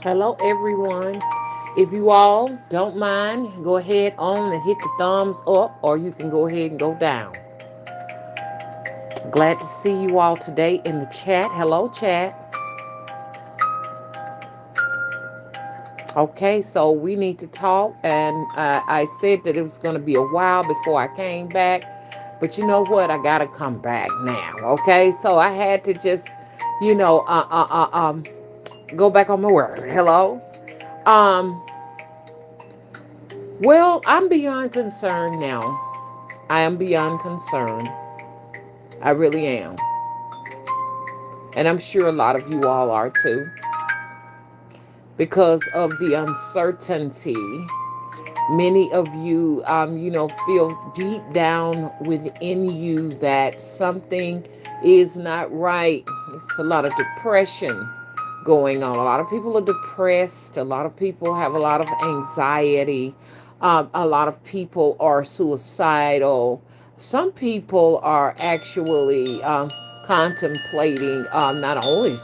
Hello, everyone. If you all don't mind, go ahead on and hit the thumbs up, or you can go ahead and go down. Glad to see you all today in the chat. Hello, chat. Okay, so we need to talk, and I said that it was going to be a while before I came back, but you know what? I got to come back now. Okay, so I had to just, you know, go back on my word. Hello. Um, well, I'm beyond concerned now. I am beyond concern. I really am. And I'm sure a lot of you all are too. Because of the uncertainty, many of you, feel deep down within you that something is not right. It's a lot of depression going on. A lot of people are depressed. A lot of people have a lot of anxiety. A lot of people are suicidal. Some people are actually contemplating not only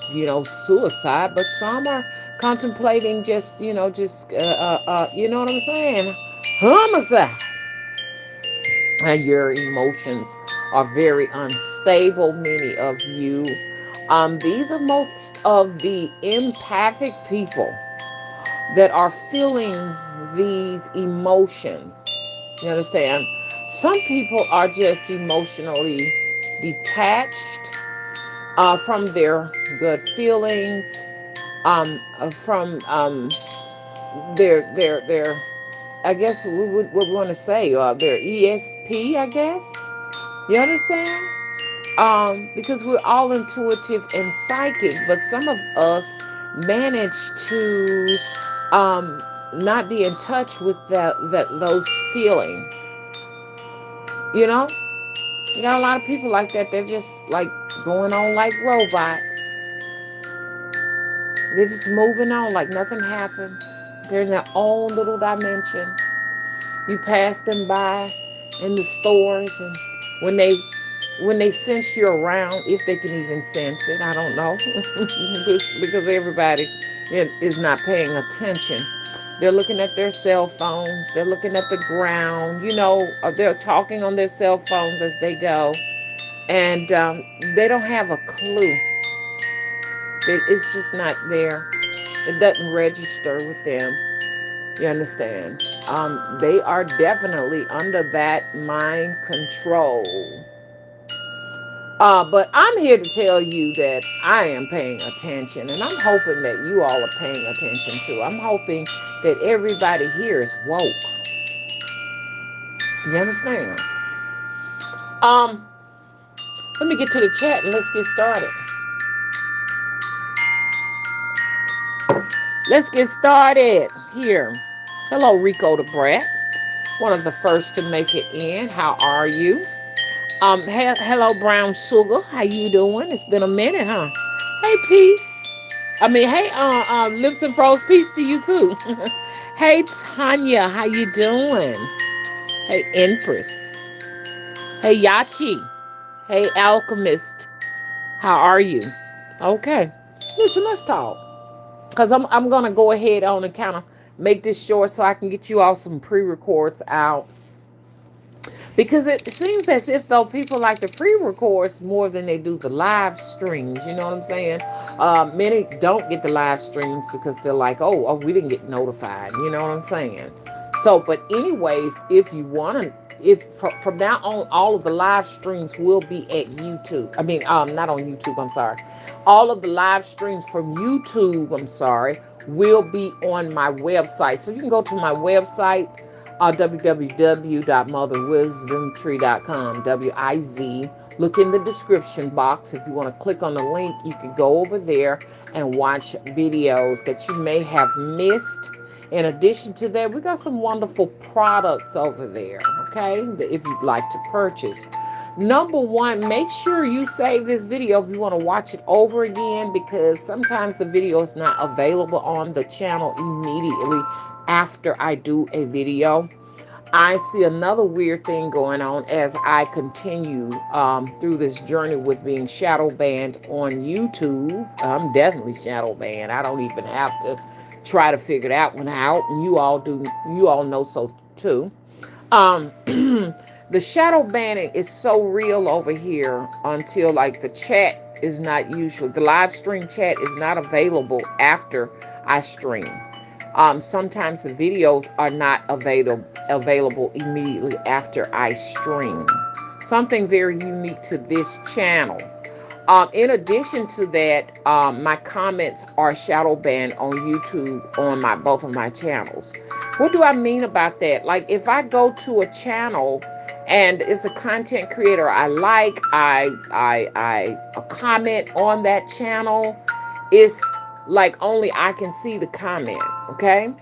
suicide, but some are contemplating you know what I'm saying, homicide. Your emotions are very unstable. Many of you, these are most of the empathic people that are feeling these emotions. You understand? Some people are just emotionally detached from their good feelings, from their I guess we want to say their ESP. I guess you understand. Because we're all intuitive and psychic, but some of us manage to not be in touch with those feelings. You know, you got a lot of people like that. They're just like going on like robots. They're just moving on like nothing happened. They're in their own little dimension. You pass them by in the stores, and when they sense you around, if they can even sense it, I don't know, because everybody is not paying attention. They're looking at their cell phones. They're looking at the ground. They're talking on their cell phones as they go, and they don't have a clue. It's just not there. It doesn't register with them. You understand? They are definitely under that mind control. But I'm here to tell you that I am paying attention, and I'm hoping that you all are paying attention too. I'm hoping that everybody here is woke. You understand? Um, Let me get to the chat and let's get started. Let's get started here. Hello, Rico the Brat, one of the first to make it in. How are you? Hello, Brown Sugar. How you doing? It's been a minute, huh? Hey, Peace. Hey, Lips and Froze, peace to you too. Hey, Tanya, how you doing? Hey, Empress. Hey, Yachi. Hey, Alchemist. How are you? Okay. Listen, let's talk. Because I'm going to go ahead on and kind of make this short so I can get you all some pre-records out. Because it seems as if though people like the pre-records more than they do the live streams. You know what I'm saying? Many don't get the live streams because they're like, oh, we didn't get notified. You know what I'm saying? So, but anyways, if you want to, if from now on, all of the live streams will be at YouTube. Not on YouTube. I'm sorry. All of the live streams from YouTube, I'm sorry, will be on my website. So you can go to my website, www.motherwisdomtree.com, WIZ. Look in the description box. If you want to click on the link, you can go over there and watch videos that you may have missed. In addition to that, we got some wonderful products over there, okay, if you'd like to purchase. Number one, make sure you save this video if you want to watch it over again, because sometimes the video is not available on the channel immediately after I do a video. I see another weird thing going on as I continue through this journey with being shadow banned on YouTube. I'm definitely shadow banned. I don't even have to try to figure that one out, and you all do. You all know so too. Um, the shadow banning is so real over here until like the chat is not usually the live stream chat is not available after I stream. Sometimes the videos are not available immediately after I stream. Something very unique to this channel. In addition to that, my comments are shadow banned on YouTube on my both of my channels. What do I mean about that? Like if I go to a channel and it's a content creator I like, I a comment on that channel, it's like only I can see the comment. Okay,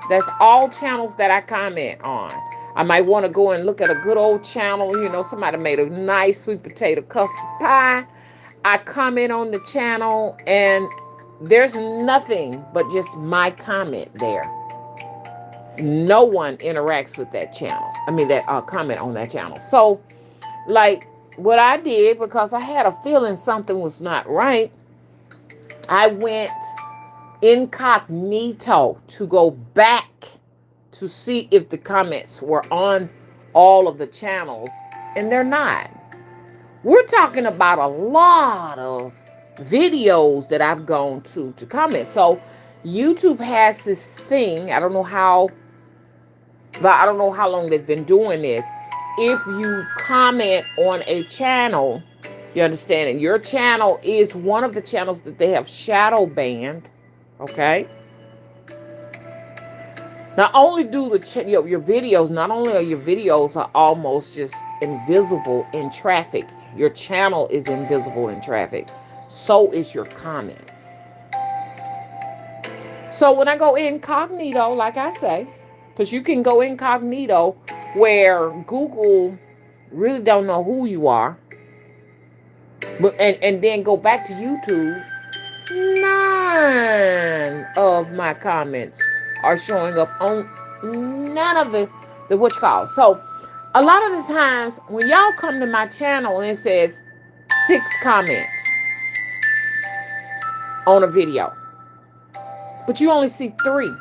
that's all channels that I comment on. I might want to go and look at a good old channel. You know, somebody made a nice sweet potato custard pie. I comment on the channel and there's nothing but just my comment there. No one interacts with that channel. I mean, that comment on that channel. So, like, what I did, because I had a feeling something was not right, I went incognito to go back to see if the comments were on all of the channels, and they're not. We're talking about a lot of videos that I've gone to comment. So YouTube has this thing, I don't know how long they've been doing this. If you comment on a channel, you understand, and your channel is one of the channels that they have shadow banned, okay? Not only do your videos, not only are your videos are almost just invisible in traffic, your channel is invisible in traffic. So is your comments. So when I go incognito, like I say, because you can go incognito where Google really don't know who you are, but and then go back to YouTube, none of my comments are showing up on none of the what you call. So a lot of the times when y'all come to my channel and it says 6 comments on a video, but you only see 3.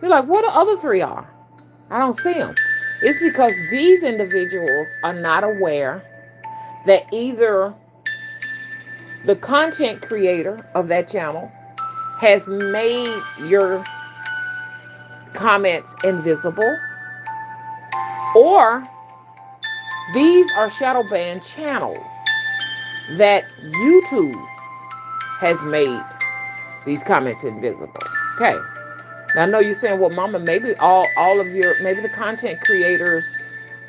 You're like, what the other 3 are? I don't see them. It's because these individuals are not aware that either the content creator of that channel has made your comments invisible, or these are shadow banned channels that YouTube has made these comments invisible. Okay. Now I know you're saying, well, Mama, maybe maybe the content creators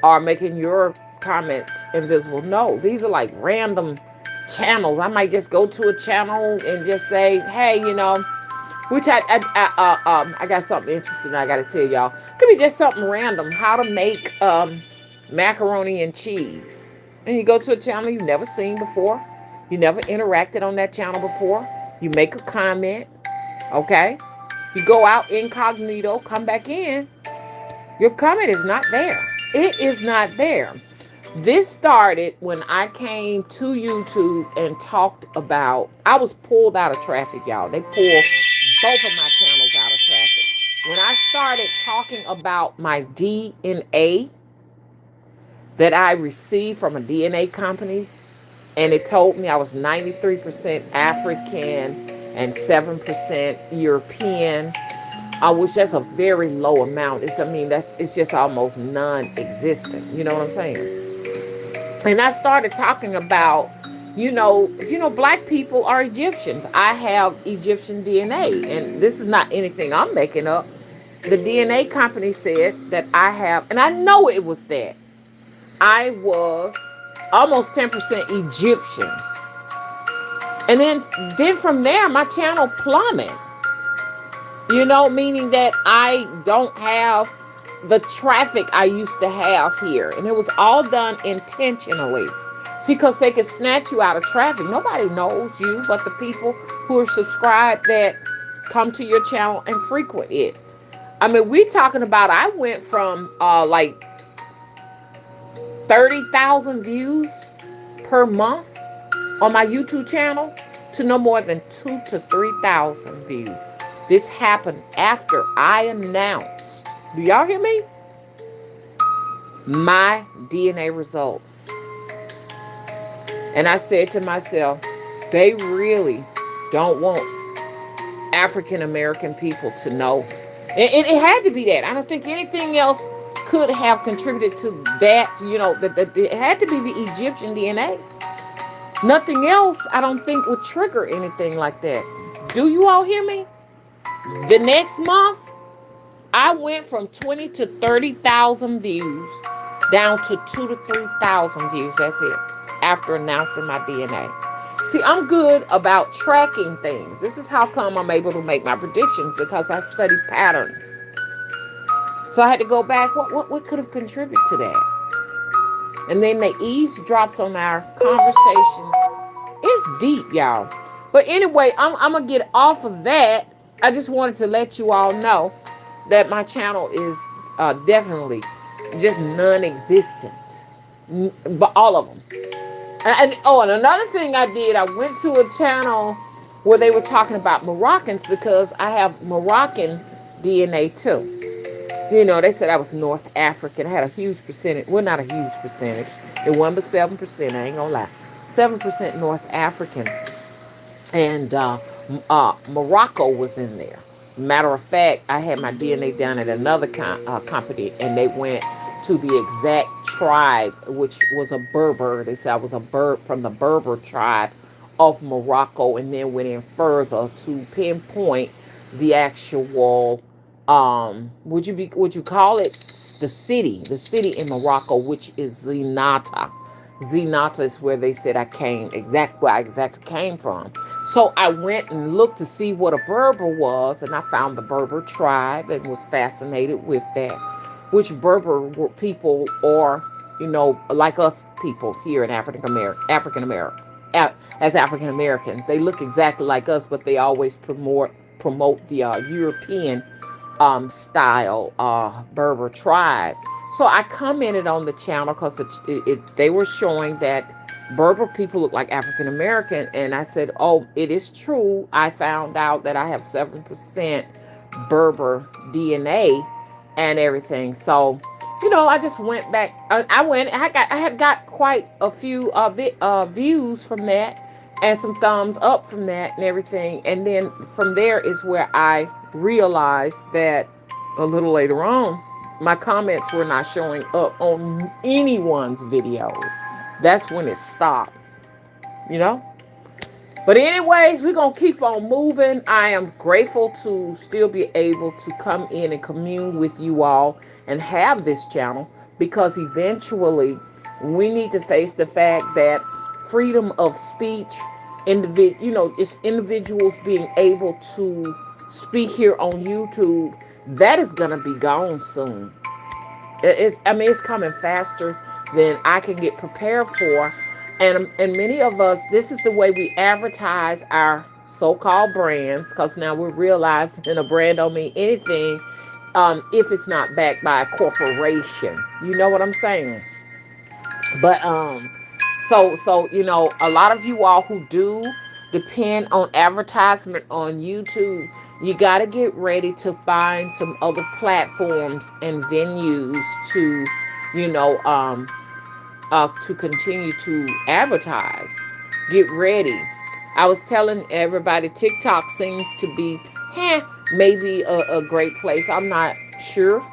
are making your comments invisible. No, these are like random channels. I might just go to a channel and just say, hey, which I got something interesting I got to tell y'all. Could be just something random. How to make macaroni and cheese. And you go to a channel you've never seen before. You never interacted on that channel before. You make a comment. Okay. You go out incognito, come back in. Your comment is not there. It is not there. This started when I came to YouTube and talked about, I was pulled out of traffic, y'all. They pulled both of my channels out of traffic. When I started talking about my DNA that I received from a DNA company, and it told me I was 93% African and 7% European, which that's a very low amount. It's just almost non-existent. You know what I'm saying? And I started talking about, black people are Egyptians. I have Egyptian DNA, and this is not anything I'm making up. The DNA company said that I have, and I know it was that. I was almost 10% Egyptian. And then from there, my channel plummeted. Meaning that I don't have the traffic I used to have here. And it was all done intentionally. See, because they could snatch you out of traffic. Nobody knows you but the people who are subscribed that come to your channel and frequent it. We're talking about, I went from like 30,000 views per month on my YouTube channel to no more than 2,000 to 3,000 views This happened after I announced, do y'all hear me? My DNA results. And I said to myself, they really don't want African American people to know. It had to be that. I don't think anything else could have contributed to that. That it had to be the Egyptian DNA. Nothing else, I don't think, would trigger anything like that. Do you all hear me? The next month, I went from 20 to 30,000 views down to 2 to 3,000 views. That's it. After announcing my DNA. See, I'm good about tracking things. This is how come I'm able to make my predictions, because I study patterns. So I had to go back. What could have contributed to that? And then they eavesdrops on our conversations. It's deep, y'all. But anyway, I'm going to get off of that. I just wanted to let you all know that my channel is definitely just non-existent. But all of them. And another thing I did, I went to a channel where they were talking about Moroccans, because I have Moroccan DNA too. They said I was North African. I had a huge percentage. Well, not a huge percentage. It wasn't but 7%. I ain't gonna lie. 7% North African. And Morocco was in there. Matter of fact, I had my DNA done at another company, and they went to the exact tribe, which was a Berber. They said I was a from the Berber tribe of Morocco, and then went in further to pinpoint the actual would you call it the city in Morocco, which is Zenata. Zenata is where they said where I exactly came from. So I went and looked to see what a Berber was, and I found the Berber tribe and was fascinated with that. Which Berber people are, like us people here in African American, as African Americans. They look exactly like us, but they always promote the European style Berber tribe. So I commented on the channel because they were showing that Berber people look like African American, and I said, "Oh, it is true. I found out that I have 7% Berber DNA and everything." So, I just went back. I had got quite a few views from that, and some thumbs up from that and everything. And then from there is where I realized that a little later on, my comments were not showing up on anyone's videos. That's when it stopped, you know? But anyways, we're going to keep on moving. I am grateful to still be able to come in and commune with you all and have this channel, because eventually we need to face the fact that freedom of speech, it's individuals being able to speak here on YouTube, that is going to be gone soon. It's coming faster than I can get prepared for. And many of us, this is the way we advertise our so-called brands, because now we're realizing a brand don't mean anything if it's not backed by a corporation. You know what I'm saying? But so a lot of you all who do depend on advertisement on YouTube, you got to get ready to find some other platforms and venues to you know to continue to advertise. Get ready. I was telling everybody, TikTok seems to be maybe a great place. I'm not sure.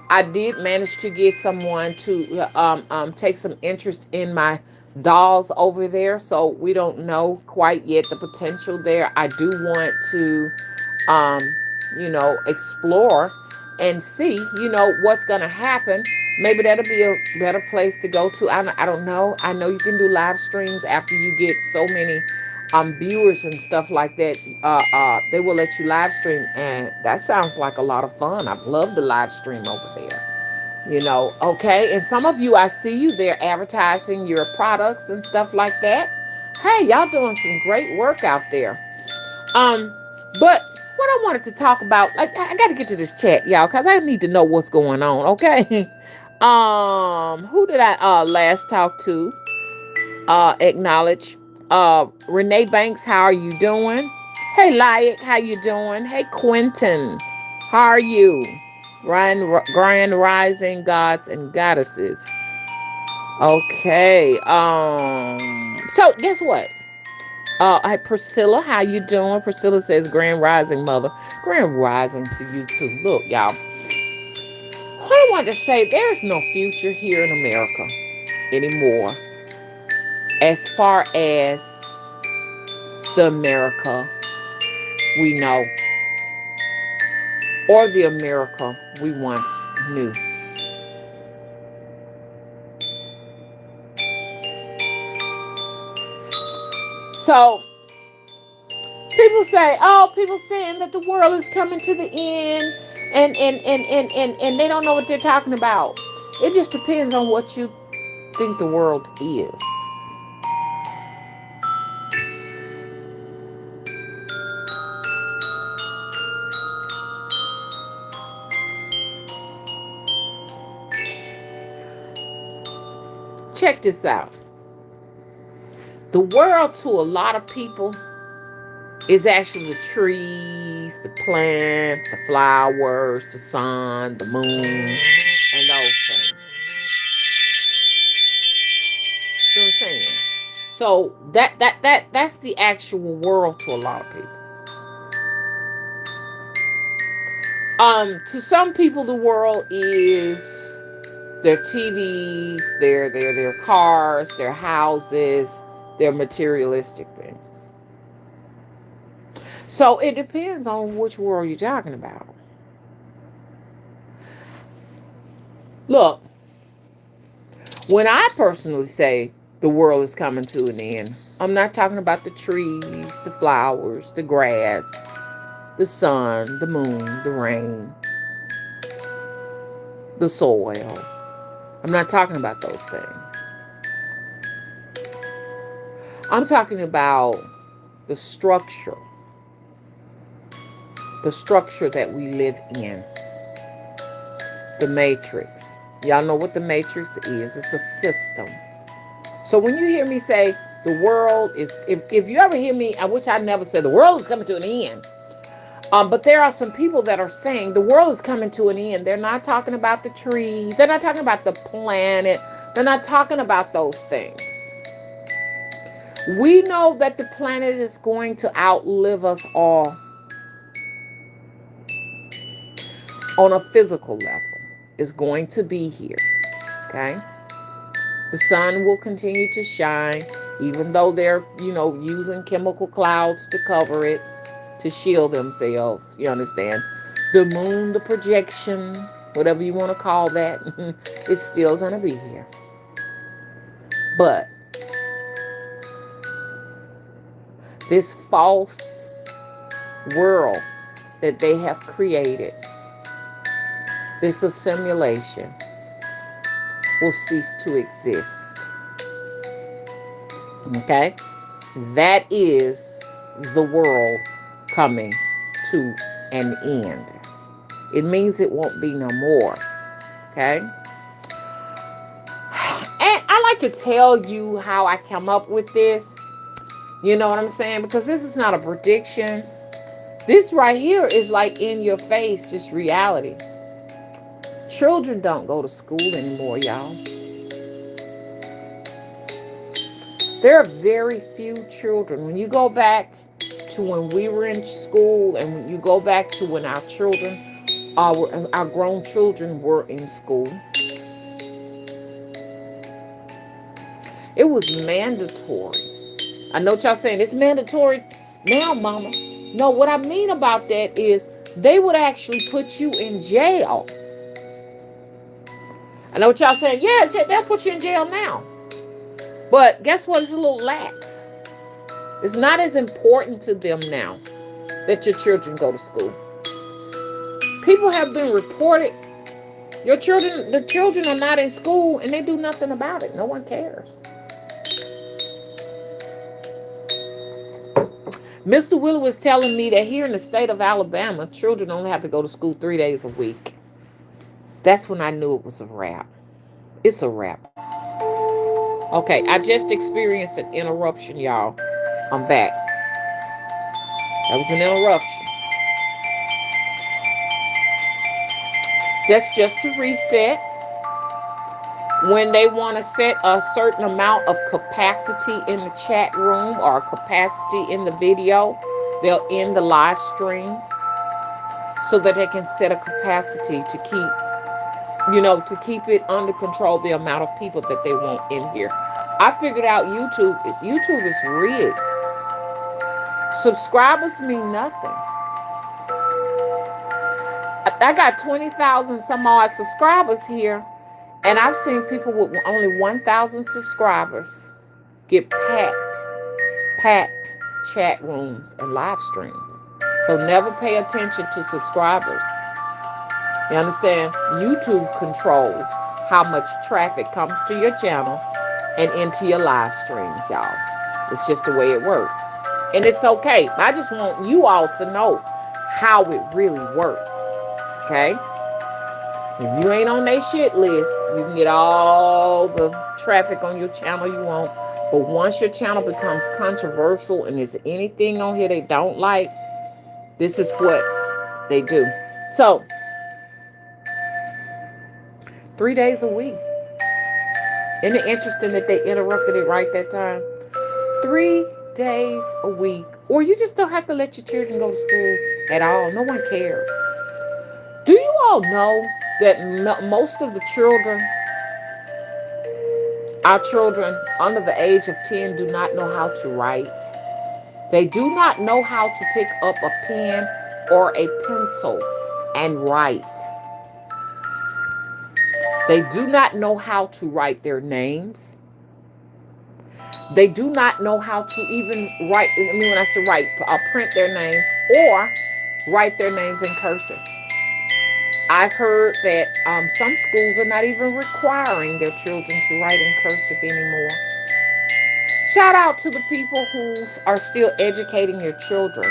I did manage to get someone to take some interest in my dolls over there, so we don't know quite yet the potential there. I do want to, explore and see, what's going to happen. Maybe that'll be a better place to go to. I don't know. I know you can do live streams after you get so many viewers and stuff like that. They will let you live stream, and that sounds like a lot of fun. I'd love to live stream over there. Okay. And some of you, I see you there advertising your products and stuff like that. Hey, y'all doing some great work out there. But what I wanted to talk about, I got to get to this chat, y'all, because I need to know what's going on. Okay. Who did I last talk to? Acknowledge. Renee Banks, how are you doing? Hey, Laik, how you doing? Hey, Quentin, how are you? Grand rising gods and goddesses. Okay. So guess what? Hi Priscilla, how you doing? Priscilla says, "Grand rising, mother." Grand rising to you too. Look, y'all. What I want to say, there's no future here in America anymore, as far as the America we know, or the America we once knew. So people saying that the world is coming to the end, and they don't know what they're talking about. It just depends on what you think the world is. Check this out. The world to a lot of people is actually the trees, the plants, the flowers, the sun, the moon, and those things. So I'm saying. So that's the actual world to a lot of people. To some people, the world is their TVs, their cars, their houses, their materialistic things. So it depends on which world you're talking about. Look, when I personally say the world is coming to an end, I'm not talking about the trees, the flowers, the grass, the sun, the moon, the rain, the soil. I'm not talking about those things. I'm talking about the structure that we live in, the matrix. Y'all know what the matrix is. It's a system. So when you hear me say the world is, if you ever hear me, I wish I never said the world is coming to an end. But there are some people that are saying the world is coming to an end. They're not talking about the trees. They're not talking about the planet. They're not talking about those things. We know that the planet is going to outlive us all on a physical level. It's going to be here. Okay? The sun will continue to shine, even though they're, using chemical clouds to cover it, to shield themselves. You understand? The moon, the projection, whatever you want to call that, it's still going to be here. But this false world that they have created, this assimilation, will cease to exist. Okay? That is the world coming to an end. It means it won't be no more. Okay? And I like to tell you how I come up with this. You know what I'm saying? Because this is not a prediction. This right here is like in your face, just reality. Children don't go to school anymore, y'all. There are very few children. When you go back to when we were in school, and when you go back to when our grown children were in school, it was mandatory. I know what y'all saying, it's mandatory now, mama. No, what I mean about that is they would actually put you in jail. I know what y'all saying, yeah, they'll put you in jail now. But guess what? It's a little lax. It's not as important to them now that your children go to school. People have been reported. The children are not in school and they do nothing about it. No one cares. Mr. Willie was telling me that here in the state of Alabama, children only have to go to school 3 days a week. That's when I knew it was a wrap. It's a wrap. Okay, I just experienced an interruption, y'all. I'm back. That was an interruption. That's just to reset. When they want to set a certain amount of capacity in the chat room or capacity in the video, they'll end the live stream so that they can set a capacity to keep it under control, the amount of people that they want in here. I figured out YouTube is rigged. Subscribers mean nothing. I got 20,000 some odd subscribers here, and I've seen people with only 1,000 subscribers get packed chat rooms and live streams. So never pay attention to subscribers. You understand? YouTube controls how much traffic comes to your channel and into your live streams, y'all. It's just the way it works. And it's okay. I just want you all to know how it really works. Okay? If you ain't on their shit list, you can get all the traffic on your channel you want. But once your channel becomes controversial and there's anything on here they don't like, this is what they do. So, 3 days a week. Isn't it interesting that they interrupted it right that time? 3 days a week. Or you just don't have to let your children go to school at all. No one cares. Do you all know that most of the children, our children under the age of 10, do not know how to write? They do not know how to pick up a pen or a pencil and write. They do not know how to write their names. They do not know how to even write, when I say write, print their names or write their names in cursive. I've heard that some schools are not even requiring their children to write in cursive anymore. Shout out to the people who are still educating your children.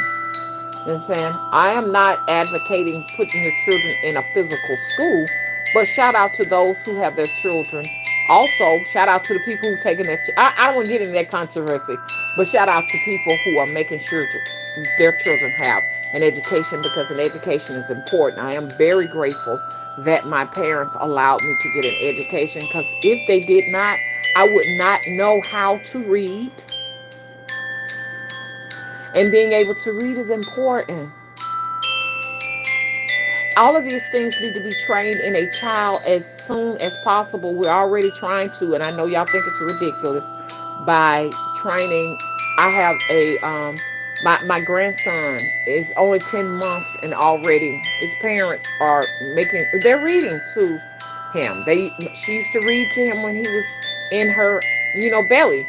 You understand? I am not advocating putting your children in a physical school, but shout out to those who have their children. Also, shout out to the people who've taken their... I don't want to get into that controversy, but shout out to people who are making sure their children have an education, because an education is important. I am very grateful that my parents allowed me to get an education, because if they did not, I would not know how to read. And being able to read is important. All of these things need to be trained in a child as soon as possible. We're already trying to, and I know y'all think it's ridiculous, by training. I have my grandson is only 10 months, and already his parents are they're reading to him. She used to read to him when he was in her, belly,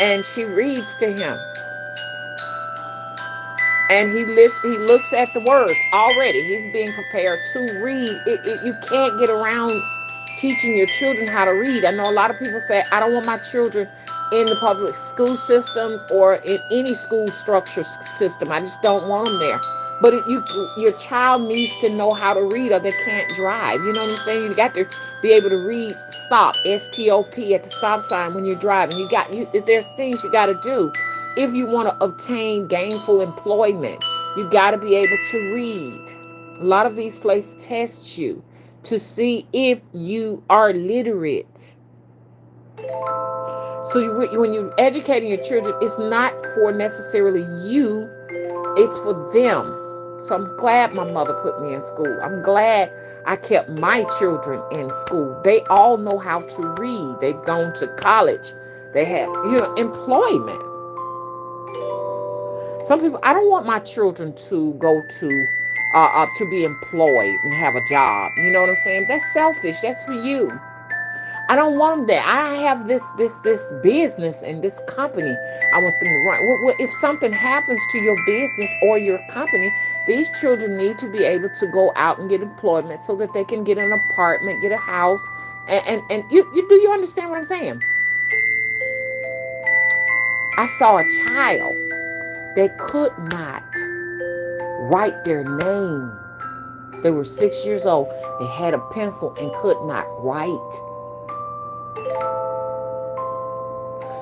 and she reads to him. And he looks at the words already. He's being prepared to read. You can't get around teaching your children how to read. I know a lot of people say, I don't want my children in the public school systems or in any school structure system. I just don't want them there. But your child needs to know how to read, or they can't drive. You know what I'm saying? You got to be able to read stop, S-T-O-P, at the stop sign when you're driving. There's things you got to do. If you want to obtain gainful employment, you got to be able to read. A lot of these places test you to see if you are literate. So when you're educating your children, it's not for necessarily you, it's for them. So I'm glad my mother put me in school. I'm glad I kept my children in school. They all know how to read. They've gone to college. They have, employment. Some people, I don't want my children to go to be employed and have a job. You know what I'm saying? That's selfish. That's for you. I don't want them there. I have this business and this company I want them to run. Well, if something happens to your business or your company, these children need to be able to go out and get employment so that they can get an apartment, get a house. And you understand what I'm saying? I saw a child that could not write their name. They were 6 years old. They had a pencil and could not write.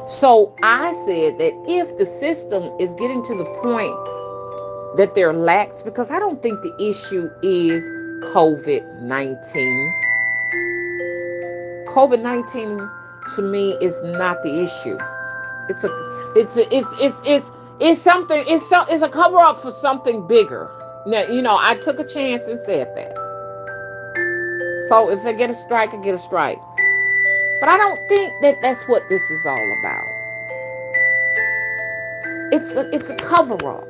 So I said that if the system is getting to the point that they're lax, because I don't think the issue is COVID-19. COVID-19 to me is not the issue. It's a it's something, it's a cover up for something bigger. Now, I took a chance and said that. So if I get a strike, I get a strike. But I don't think that that's what this is all about. It's a cover up.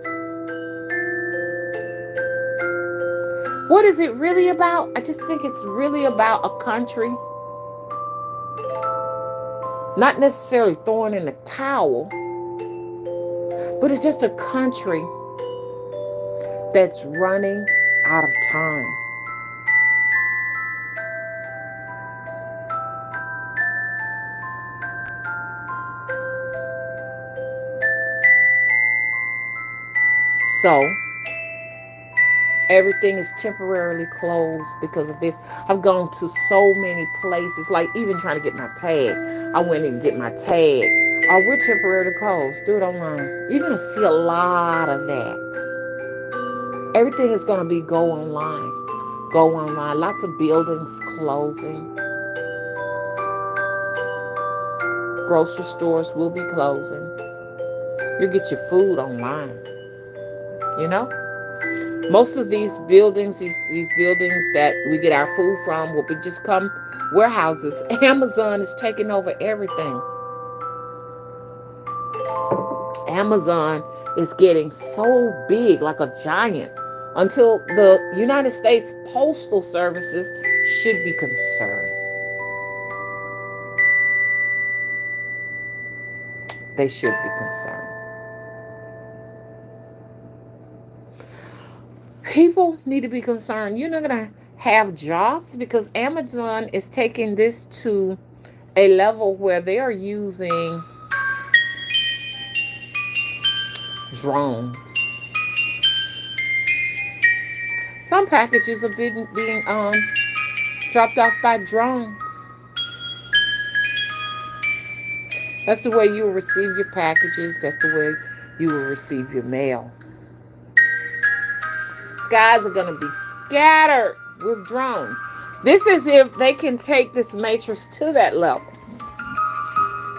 What is it really about? I just think it's really about a country not necessarily throwing in the towel, but it's just a country that's running out of time. So everything is temporarily closed because of this. I've gone to so many places, like even trying to get my tag. I went in to get my tag. Oh, we're temporarily closed. Do it online. You're going to see a lot of that. Everything is going to be go online. Go online. Lots of buildings closing. Grocery stores will be closing. You get your food online. Most of these buildings, these buildings that we get our food from, will just come warehouses. Amazon is taking over everything. Amazon is getting so big, like a giant, until the United States Postal Services should be concerned. They should be concerned. People need to be concerned. You're not going to have jobs because Amazon is taking this to a level where they are using drones. Some packages are being dropped off by drones. That's the way you will receive your packages. That's the way you will receive your mail. Skies are going to be scattered with drones. This is if they can take this matrix to that level.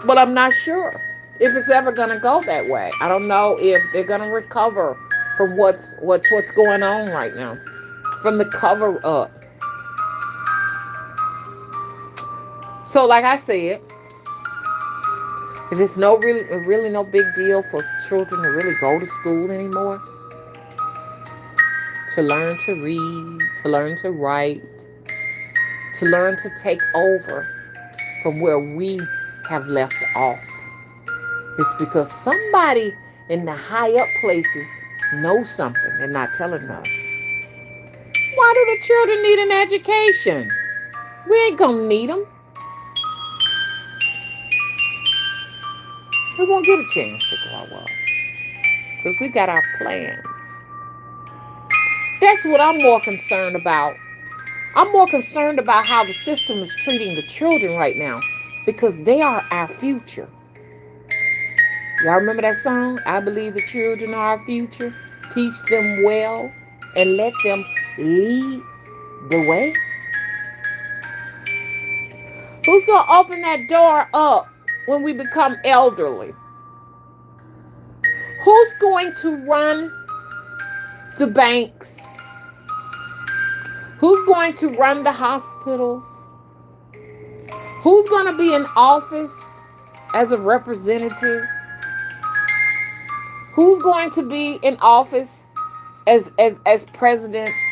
But I'm not sure if it's ever going to go that way. I don't know if they're going to recover from what's going on right now, from the cover up. So like I said, if it's really no big deal for children to really go to school anymore, to learn to read, to learn to write, to learn to take over from where we have left off. It's because somebody in the high up places knows something they're not telling us. Why do the children need an education? We ain't gonna need them. They won't get a chance to grow up because we got our plans. That's what I'm more concerned about. I'm more concerned about how the system is treating the children right now because they are our future. Y'all remember that song? I believe the children are our future. Teach them well and let them lead the way. Who's going to open that door up when we become elderly? Who's going to run the banks? Who's going to run the hospitals? Who's going to be in office as a representative? Who's going to be in office as presidents?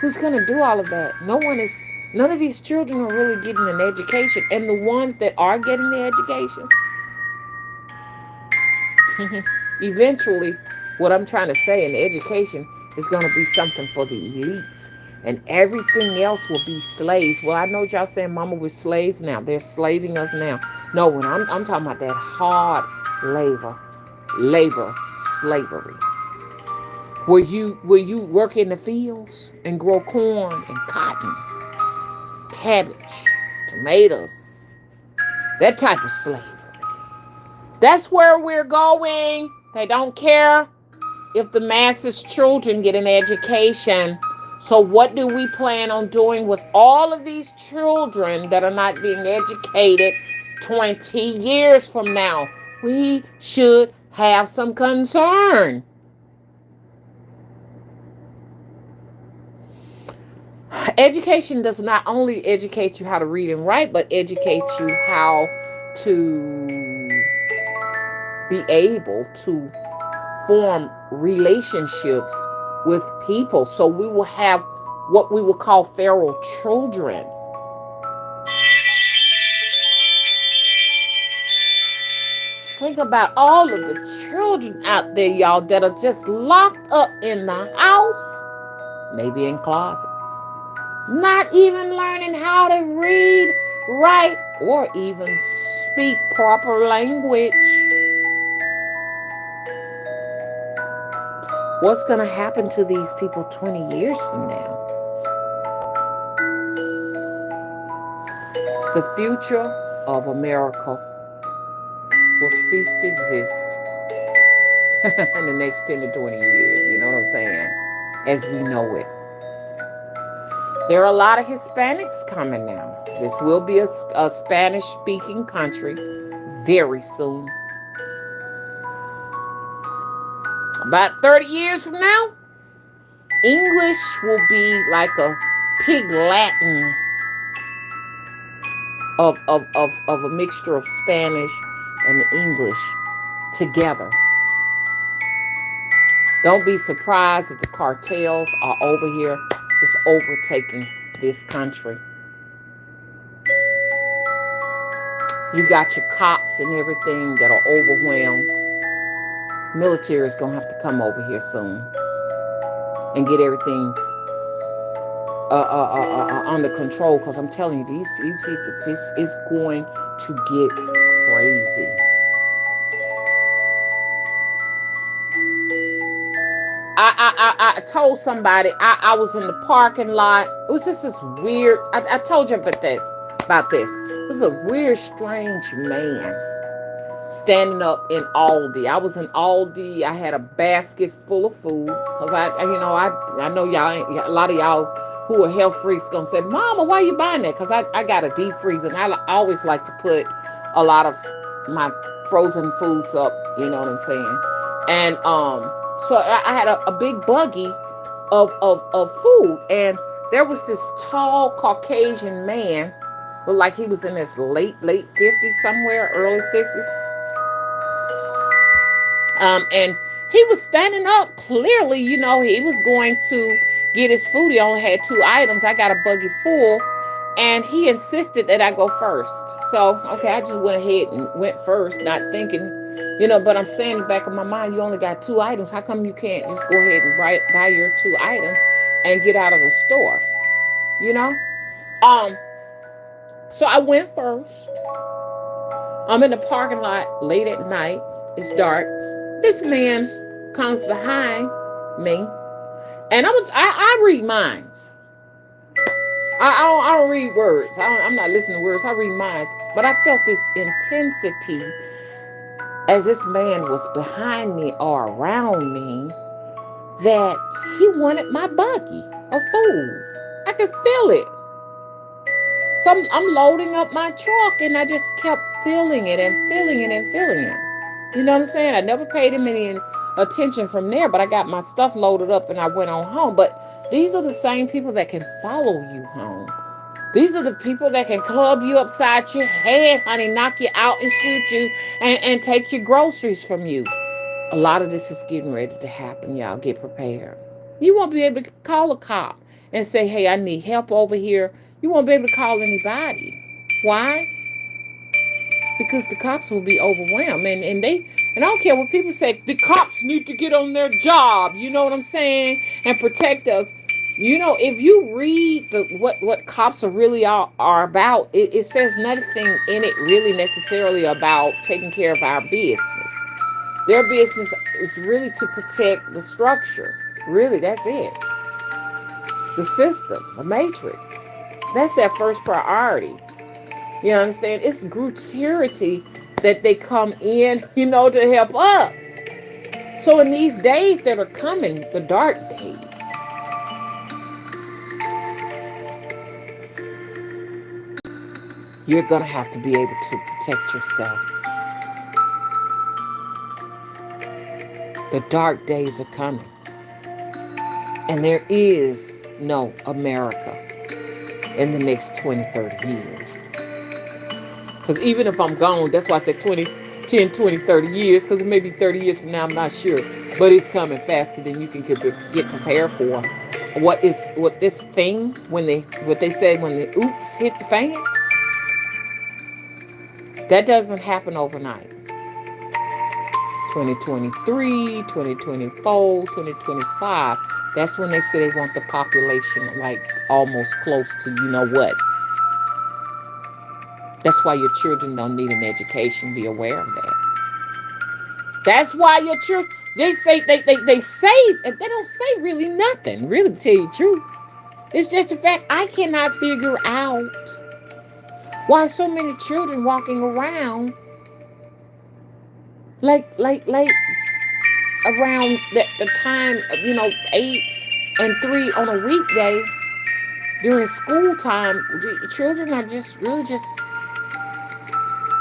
Who's going to do all of that? None of these children are really getting an education. And the ones that are getting the education, eventually, what I'm trying to say in education is going to be something for the elites. And everything else will be slaves. Well, I know y'all saying, Mama, we're slaves now. They're slaving us now. No, when I'm talking about that hard labor, slavery. Where you work in the fields and grow corn and cotton, cabbage, tomatoes, that type of slavery. That's where we're going. They don't care if the masses' children get an education. So what do we plan on doing with all of these children that are not being educated 20 years from now? We should have some concern. Education does not only educate you how to read and write, but educate you how to be able to form relationships with people. So we will have what we will call feral children. Think about all of the children out there, y'all, that are just locked up in the house, maybe in closets, not even learning how to read, write, or even speak proper language. What's going to happen to these people 20 years from now? The future of America will cease to exist in the next 10 to 20 years. You know what I'm saying? As we know it. There are a lot of Hispanics coming now. This will be a Spanish-speaking country very soon. About 30 years from now, English will be like a pig Latin of a mixture of Spanish and English together. Don't be surprised if the cartels are over here just overtaking this country. You got your cops and everything that are overwhelmed. Military is going to have to come over here soon and get everything under control, because I'm telling you, these people, this is going to get crazy. I told somebody I was in the parking lot. It was just this weird. I told you about this. It was a weird, strange man standing up in Aldi. I was in Aldi. I had a basket full of food because I know y'all, a lot of y'all who are health freaks gonna say, "Mama, why you buying that?" Because I got a deep freezer, and I always like to put a lot of my frozen foods up. You know what I'm saying? And so I had a big buggy of food, and there was this tall Caucasian man, looked like he was in his late 50s somewhere, early 60s. And he was standing up. Clearly, he was going to get his food. He only had 2 items. I got a buggy full, and he insisted that I go first. So, okay, I just went ahead and went first, not thinking, but I'm saying in the back of my mind, you only got 2 items. How come you can't just go ahead and buy your 2 items and get out of the store? So I went first. I'm in the parking lot late at night. It's dark. This man comes behind me, and I read minds. I don't read words. I'm not listening to words. I read minds. But I felt this intensity as this man was behind me or around me, that he wanted my buggy of food. I could feel it. So I'm loading up my truck, and I just kept filling it and filling it and filling it. You know what I'm saying? I never paid him any attention from there, but I got my stuff loaded up and I went on home. But these are the same people that can follow you home. These are the people that can club you upside your head, honey, knock you out and shoot you and take your groceries from you. A lot of this is getting ready to happen, y'all. Get prepared. You won't be able to call a cop and say, "Hey, I need help over here." You won't be able to call anybody. Why? Because the cops will be overwhelmed. And I don't care what people say, the cops need to get on their job. You know what I'm saying? And protect us. If you read what cops are really are about, it says nothing in it really necessarily about taking care of our business. Their business is really to protect the structure. Really, that's it. The system, the matrix. That's their first priority. You understand? It's gratuity that they come in, to help us. So in these days that are coming, the dark days, you're going to have to be able to protect yourself. The dark days are coming. And there is no America in the next 20, 30 years. Because even if I'm gone, that's why I said 20, 10, 20, 30 years, because it may be 30 years from now, I'm not sure. But it's coming faster than you can get prepared for. What this thing, what they said when the oops hit the fan, that doesn't happen overnight. 2023, 2024, 2025. That's when they say they want the population like almost close to you know what. That's why your children don't need an education. Be aware of that. That's why your children, they say, they say, they don't say really nothing, really, to tell you the truth. It's just the fact I cannot figure out why so many children walking around like around the time, 8 and 3 on a weekday during school time. The children are just really just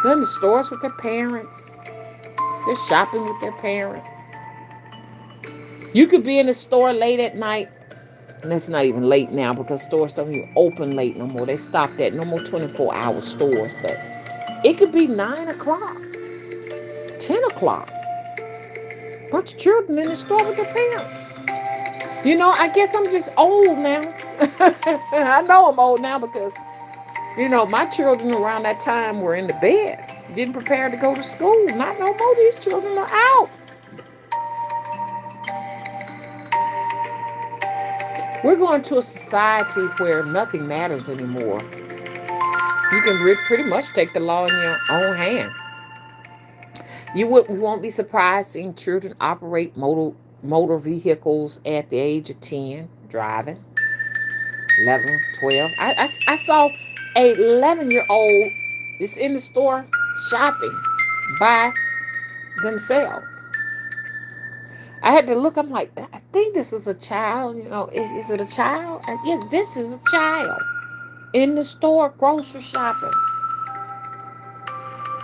in the stores with their parents. They're shopping with their parents. You could be in the store late at night, and it's not even late now because stores don't even open late no more. They stopped at no more 24-hour stores, but it could be 9 o'clock, 10 o'clock. Bunch of children in the store with their parents. I guess I'm just old now. I know I'm old now because, my children around that time were in the bed, getting prepared to go to school. Not no more. These children are out. We're going to a society where nothing matters anymore. You can pretty much take the law in your own hand. You won't be surprised seeing children operate motor vehicles at the age of 10, driving, 11, 12. I saw a 11-year-old just in the store shopping by themselves. I had to look. I'm like, I think this is a child. Is it a child? And yeah, this is a child in the store grocery shopping.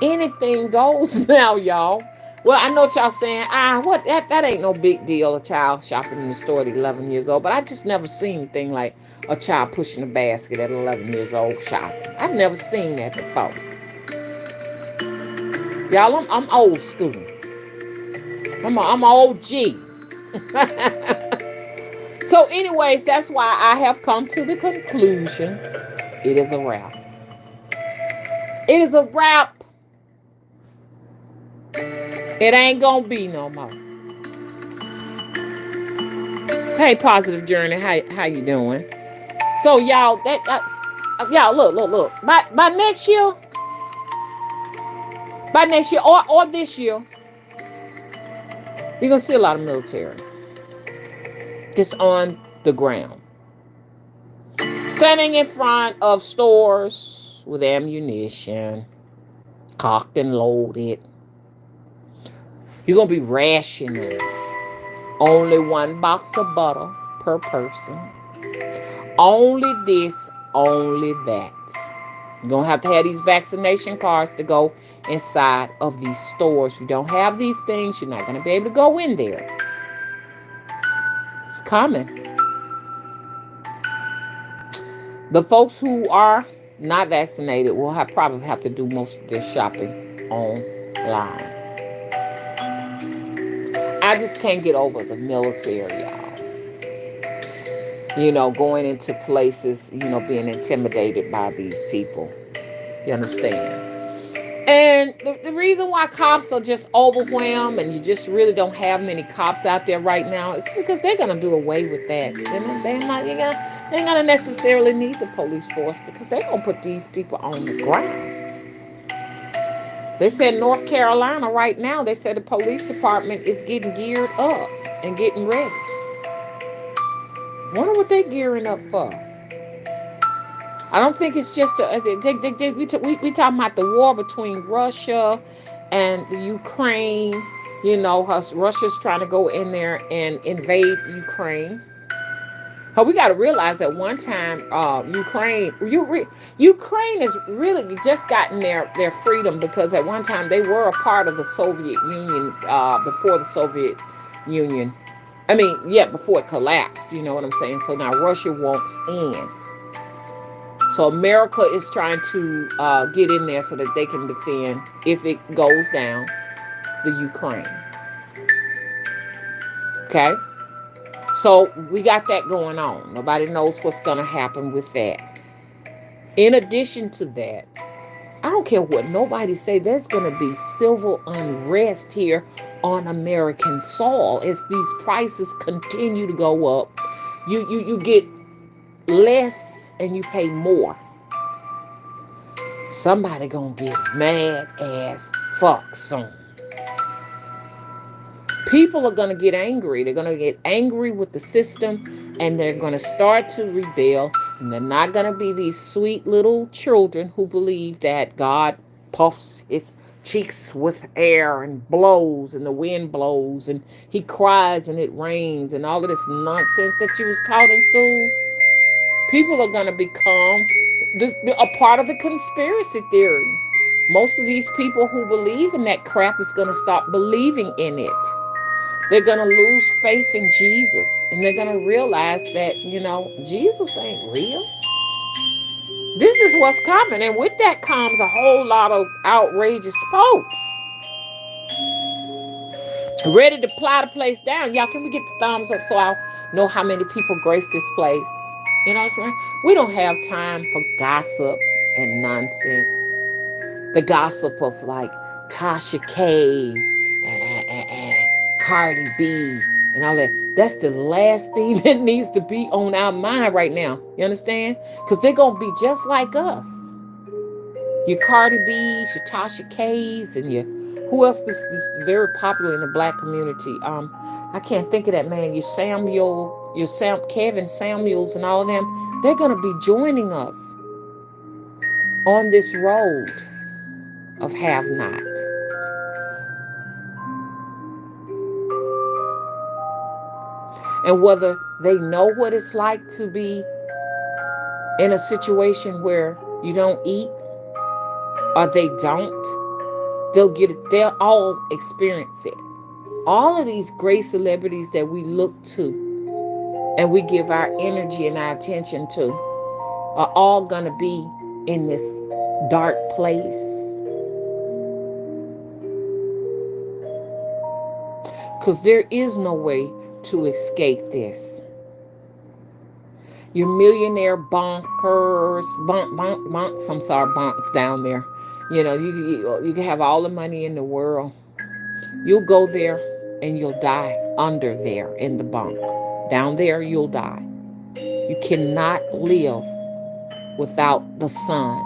Anything goes now, y'all. Well, I know what y'all saying. What that ain't no big deal. A child shopping in the store at 11 years old. But I've just never seen anything like a child pushing a basket at 11 years old shopping. I've never seen that before. Y'all, I'm old school. I'm a OG. So, anyways, that's why I have come to the conclusion it is a wrap. It is a wrap. It ain't gonna be no more. Hey, Positive Journey, how you doing? So, y'all, y'all look. By next year, or this year, you're gonna see a lot of military just on the ground, standing in front of stores with ammunition, cocked and loaded. You're gonna be rationing only 1 box of butter per person. Only this, only that. You're gonna have to have these vaccination cards to go inside of these stores. If you don't have these things, you're not gonna be able to go in there. It's coming. The folks who are not vaccinated will probably have to do most of their shopping online. I just can't get over the military, y'all. Going into places, being intimidated by these people. You understand? And the reason why cops are just overwhelmed and you just really don't have many cops out there right now is because they're going to do away with that. They're not going to necessarily need the police force because they're going to put these people on the ground. They said North Carolina right now, they said the police department is getting geared up and getting ready. Wonder what they're gearing up for. I don't think it's just we talking about the war between Russia and the Ukraine Russia's trying to go in there and invade Ukraine. We got to realize at one time, Ukraine has really just gotten their freedom, because at one time they were a part of the Soviet Union, before the Soviet Union. I mean, yeah, before it collapsed. You know what I'm saying? So now Russia wants in. So America is trying to get in there so that they can defend, if it goes down, the Ukraine. Okay? So we got that going on. Nobody knows what's going to happen with that. In addition to that, I don't care what nobody say, there's going to be civil unrest here on American soil as these prices continue to go up. You get less and you pay more. Somebody gonna get mad as fuck soon. People are gonna get angry. They're gonna get angry with the system, and they're gonna start to rebel. And they're not gonna be these sweet little children who believe that God puffs his cheeks with air and blows, and the wind blows, and he cries and it rains, and all of this nonsense that you was taught in school. People are going to become a part of the conspiracy theory. Most of these people who believe in that crap is going to stop believing in it. They're going to lose faith in Jesus, and they're going to realize that, Jesus ain't real. This is what's coming, and with that comes a whole lot of outrageous folks ready to plow the place down. Y'all, can we get the thumbs up so I'll know how many people grace this place? You know what I'm saying? We don't have time for gossip and nonsense. The gossip of like Tasha K and Cardi B and all that. That's the last thing that needs to be on our mind right now. You understand? Because they're going to be just like us. Your Cardi B's, your Tasha K's, and your who else is very popular in the black community? I can't think of that man. Kevin Samuels, and all of them. They're gonna be joining us on this road of have not. And whether they know what it's like to be in a situation where you don't eat, or they don't, they'll all experience it. All of these great celebrities that we look to and we give our energy and our attention to are all going to be in this dark place. Because there is no way to escape this. Your millionaire bonkers, bonks, I'm sorry, bonks down there. You can have all the money in the world. You'll go there and you'll die under there in the bunk. Down there, you'll die. You cannot live without the sun,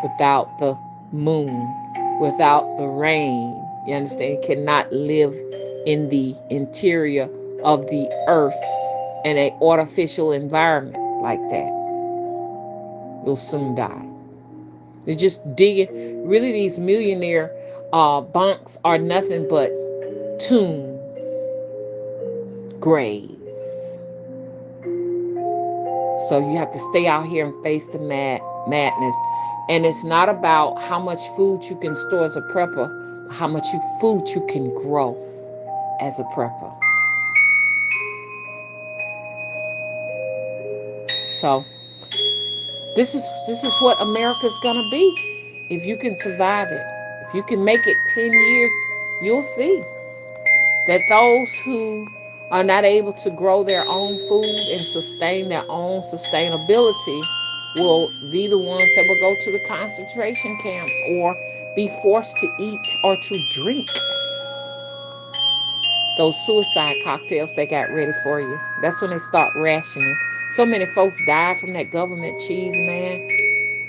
without the moon, without the rain. You understand? You cannot live in the interior of the earth in an artificial environment like that. You'll soon die. They're just digging. Really, these millionaire bunks are nothing but tombs, graves. So you have to stay out here and face the madness. And it's not about how much food you can store as a prepper, how much food you can grow as a prepper. So this is what America's gonna be if you can survive it. If you can make it 10 years, you'll see that those who are not able to grow their own food and sustain their own sustainability will be the ones that will go to the concentration camps or be forced to eat or to drink those suicide cocktails they got ready for you. That's when they start rationing. So many folks died from that government cheese, man.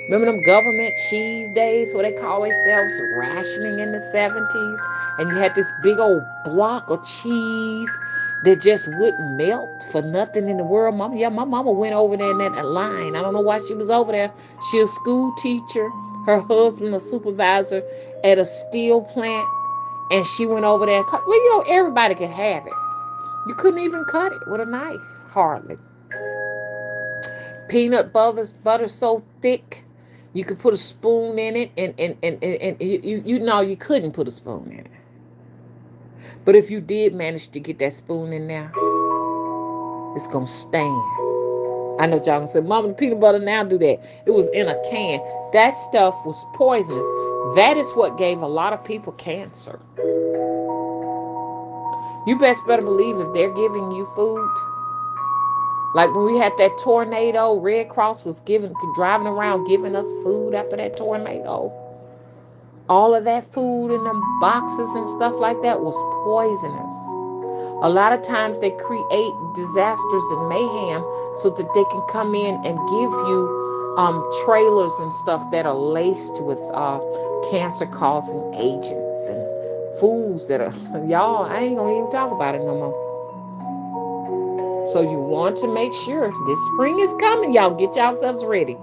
Remember them government cheese days where they call themselves rationing in the 70s? And you had this big old block of cheese that just wouldn't melt for nothing in the world. My mama went over there in that line. I don't know why she was over there. She a school teacher. Her husband a supervisor at a steel plant. And she went over there and cut. Well, you know, everybody could have it. You couldn't even cut it with a knife, hardly. Peanut butter so thick, you could put a spoon in it, and you know you couldn't put a spoon in it. But if you did manage to get that spoon in there, it's gonna stand. I know y'all gonna say, Mama, the peanut butter now do that. It was in a can. That stuff was poisonous. That is what gave a lot of people cancer. You best better believe if they're giving you food. Like when we had that tornado, Red Cross was driving around giving us food after that tornado. All of that food in them boxes and stuff like that was poisonous. A lot of times they create disasters and mayhem so that they can come in and give you trailers and stuff that are laced with cancer-causing agents and foods that are, y'all, I ain't gonna even talk about it no more. So you want to make sure this spring is coming, y'all. Get yourselves ready.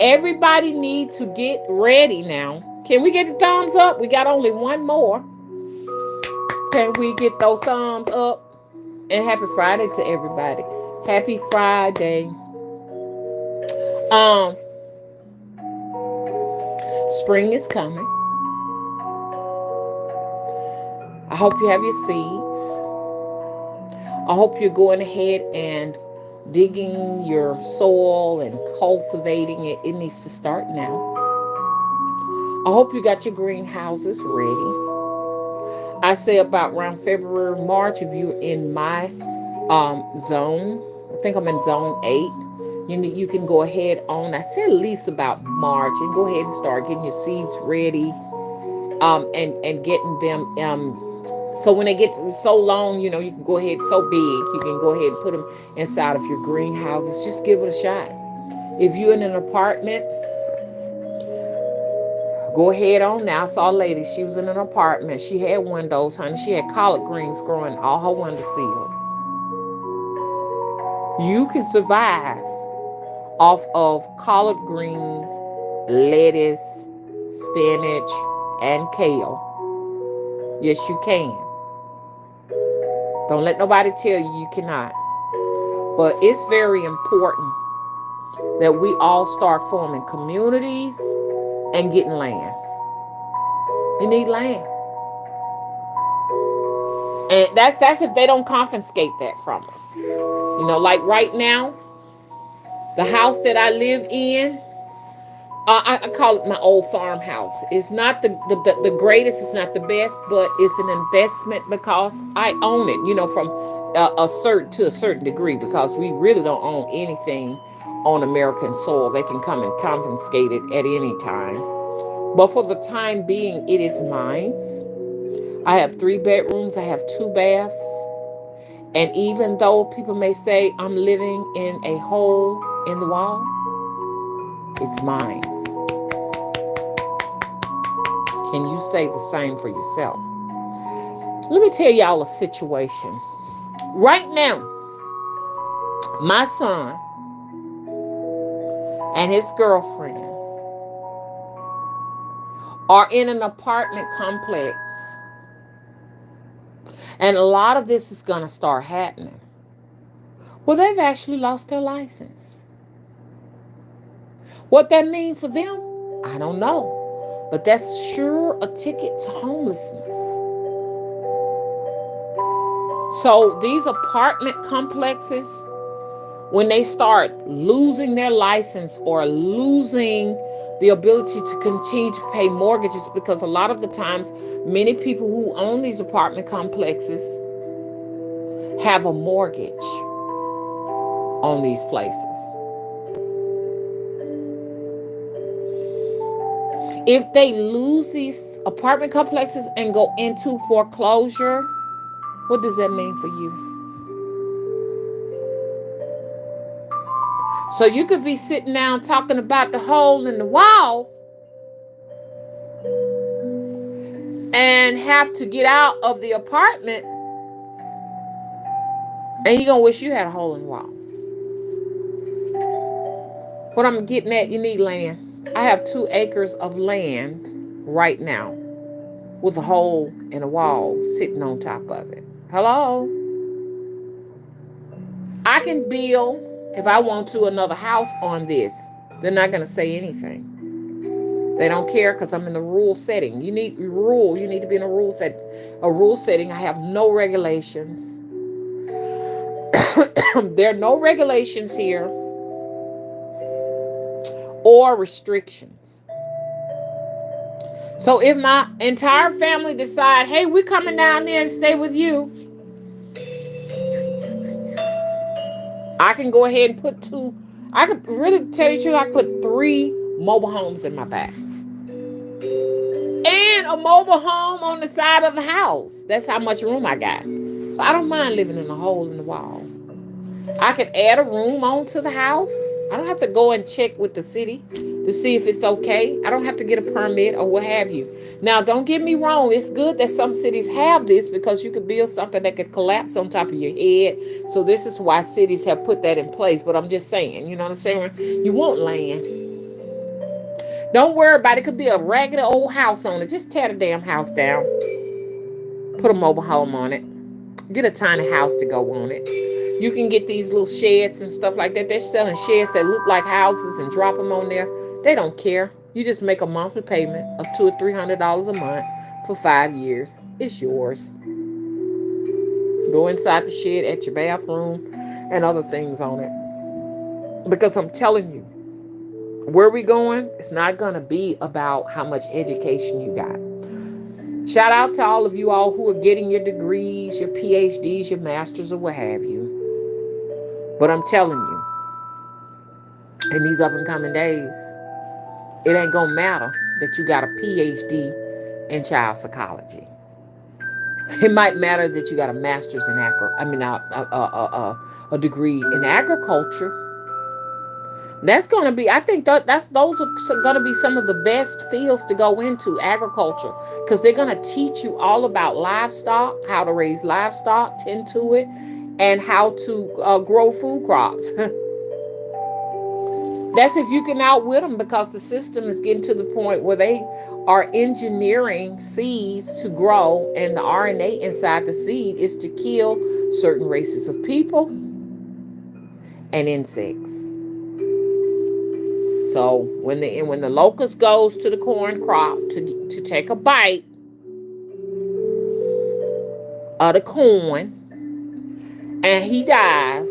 Everybody need to get ready now. Can we get the thumbs up? We got only one more. Can we get those thumbs up? And happy Friday to everybody. Happy Friday. Um, Spring is coming. I hope you have your seeds. I hope you're going ahead and digging your soil and cultivating it. It needs to start now. I hope you got your greenhouses ready. I say about around February, March, if you're in my zone, I think I'm in zone 8. You can go ahead on, I say at least about March, and go ahead and start getting your seeds ready, and getting them. So when they get so long, you can go ahead, so big, you can go ahead and put them inside of your greenhouses. Just give it a shot. If you're in an apartment, go ahead on now. I saw a lady, she was in an apartment. She had windows, honey. She had collard greens growing all her window sills. You can survive off of collard greens, lettuce, spinach, and kale. Yes, you can. Don't let nobody tell you cannot. But it's very important that we all start forming communities and getting land. You need land. And that's if they don't confiscate that from us. Like right now, the house that I live in, I call it my old farmhouse. It's not the greatest, it's not the best, but it's an investment because I own it, from to a certain degree, because we really don't own anything on American soil. They can come and confiscate it at any time. But for the time being, it is mine. I have 3 bedrooms, I have 2 baths. And even though people may say I'm living in a hole in the wall, it's mine. Can you say the same for yourself? Let me tell y'all a situation. Right now, my son and his girlfriend are in an apartment complex. And a lot of this is going to start happening. Well, they've actually lost their license. What that means for them, I don't know. But that's sure a ticket to homelessness. So these apartment complexes, when they start losing their license or losing the ability to continue to pay mortgages, because a lot of the times, many people who own these apartment complexes have a mortgage on these places. If they lose these apartment complexes and go into foreclosure, what does that mean for you? So you could be sitting down talking about the hole in the wall and have to get out of the apartment, and you're going to wish you had a hole in the wall. What I'm getting at, you need land. I have 2 acres of land right now. with a hole in a wall sitting on top of it. Hello? I can build, if I want to, another house on this. They're not going to say anything. They don't care because I'm in the rural setting. You need rule. You need to be in a rule set. A rule setting. I have no regulations. There are no regulations here or restrictions. So if my entire family decide, hey, we're coming down there to stay with you, I can go ahead and put two. I could really tell you the truth. I put 3 mobile homes in my back. And a mobile home on the side of the house. That's how much room I got. So I don't mind living in a hole in the wall. I could add a room onto the house. I don't have to go and check with the city to see if it's okay. I don't have to get a permit or what have you. Now, don't get me wrong. It's good that some cities have this because you could build something that could collapse on top of your head. So this is why cities have put that in place. But I'm just saying, you know what I'm saying? You want land. Don't worry about it. It could be a raggedy old house on it. Just tear the damn house down. Put a mobile home on it. Get a tiny house to go on it. You can get these little sheds and stuff like that. They're selling sheds that look like houses and drop them on there. They don't care. You just make a monthly payment of $200 or $300 a month for 5 years. It's yours. Go inside the shed at your bathroom and other things on it. Because I'm telling you, where we going, it's not going to be about how much education you got. Shout out to all of you all who are getting your degrees, your PhDs, your masters, or what have you. But I'm telling you, in these up and coming days, it ain't going to matter that you got a PhD in child psychology. It might matter that you got a master's in a degree in agriculture. That's going to be, I think those are going to be some of the best fields to go into, agriculture, because they're going to teach you all about livestock, how to raise livestock, tend to it, and how to grow food crops. That's if you can outwit them, because the system is getting to the point where they are engineering seeds to grow, and the RNA inside the seed is to kill certain races of people and insects. So when the locust goes to the corn crop to take a bite of the corn and he dies,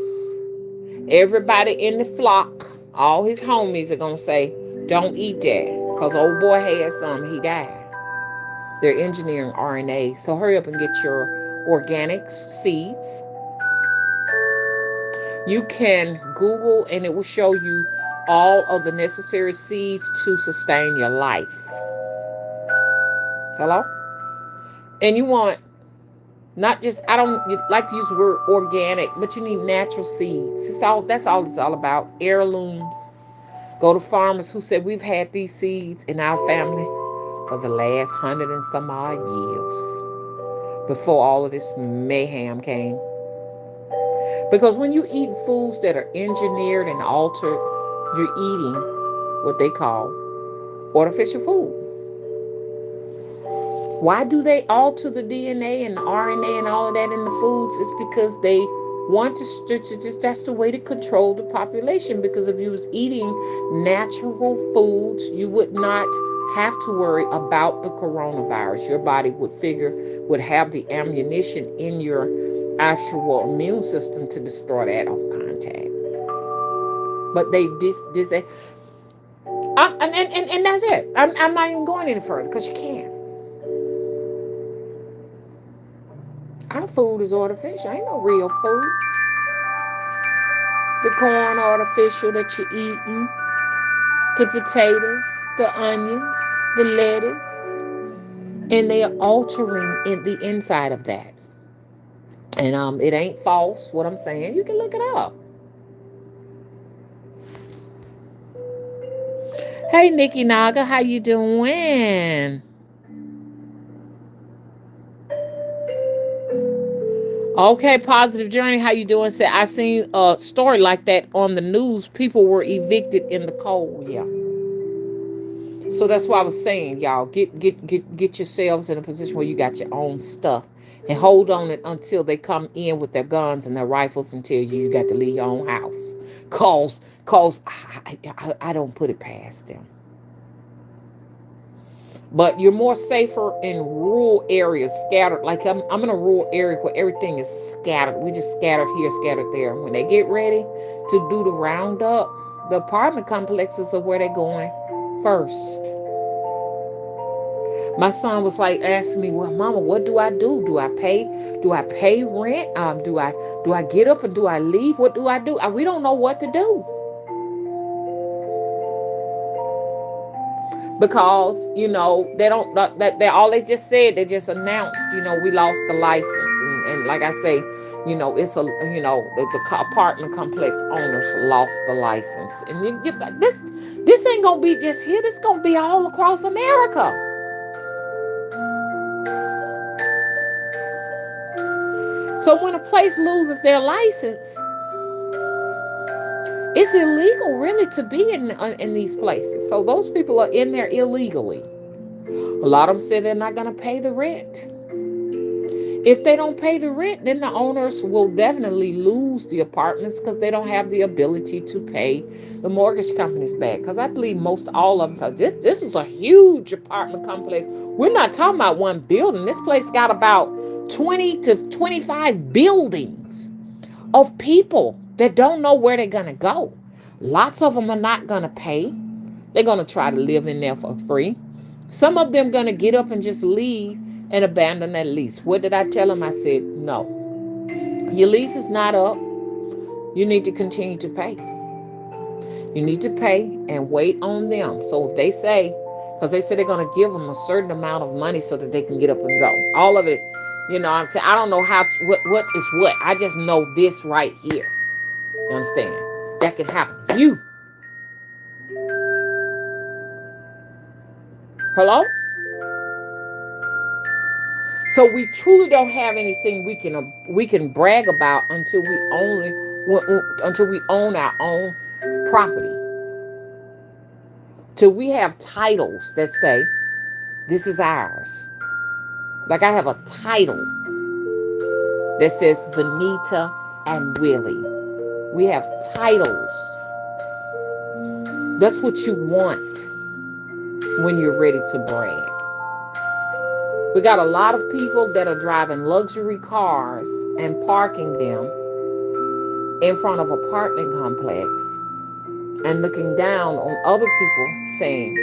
everybody in the flock, all his homies are going to say, don't eat that, because old boy had some, he died. They're engineering RNA. So hurry up and get your organic seeds. You can Google and it will show you all of the necessary seeds to sustain your life. Hello? And you want not just, I don't like to use the word organic, but you need natural seeds. That's all it's all about. Heirlooms. Go to farmers who said, we've had these seeds in our family for the last 100 and some odd years before all of this mayhem came. Because when you eat foods that are engineered and altered, you're eating what they call artificial food. Why do they alter the DNA and the RNA and all of that in the foods? It's because they want to just, that's the way to control the population. Because if you was eating natural foods, you would not have to worry about the coronavirus. Your body would have the ammunition in your actual immune system to destroy that on contact. But they and that's it. I'm not even going any further because you can't. Our food is artificial. Ain't no real food. The corn artificial that you're eating, the potatoes, the onions, the lettuce, and they are altering in the inside of that. And it ain't false what I'm saying. You can look it up. Hey, Nikki Naga, how you doing? Okay, Positive Journey, how you doing? Say, I seen a story like that on the news. People were evicted in the cold. Yeah. So that's why I was saying, y'all, get yourselves in a position where you got your own stuff, and hold on it until they come in with their guns and their rifles and tell you got to leave your own house. Cause I don't put it past them. But you're more safer in rural areas, scattered. Like I'm in a rural area where everything is scattered. We just scattered here, scattered there. When they get ready to do the roundup, the apartment complexes are where they're going first. My son was like asking me, "Well, Mama, what do I do? Do I pay? Do I pay rent? Do I get up and do I leave? What do I do? We don't know what to do." Because they don't, that they all they just said, they just announced, we lost the license, and like I say, it's a, the apartment complex owners lost the license, and this ain't gonna be just here, this gonna be all across America. So when a place loses their license, it's illegal really to be in these places. So those people are in there illegally. A lot of them say they're not going to pay the rent. If they don't pay the rent, then the owners will definitely lose the apartments because they don't have the ability to pay the mortgage companies back. Because I believe most all of them, because this is a huge apartment complex. We're not talking about one building. This place got about 20 to 25 buildings of people that don't know where they're going to go. Lots of them are not going to pay. They're going to try to live in there for free. Some of them going to get up and just leave and abandon that lease. What did I tell them? I said, no. Your lease is not up. You need to continue to pay. You need to pay and wait on them. So if they say, because they say they're going to give them a certain amount of money so that they can get up and go. All of it, I'm saying, I don't know what is what. I just know this right here. You understand? That can happen to you. Hello? So we truly don't have anything we can brag about until we own our own property. Till we have titles that say this is ours. Like I have a title that says Venita and Willie. We have titles. That's what you want when you're ready to brag. We got a lot of people that are driving luxury cars and parking them in front of apartment complex and looking down on other people saying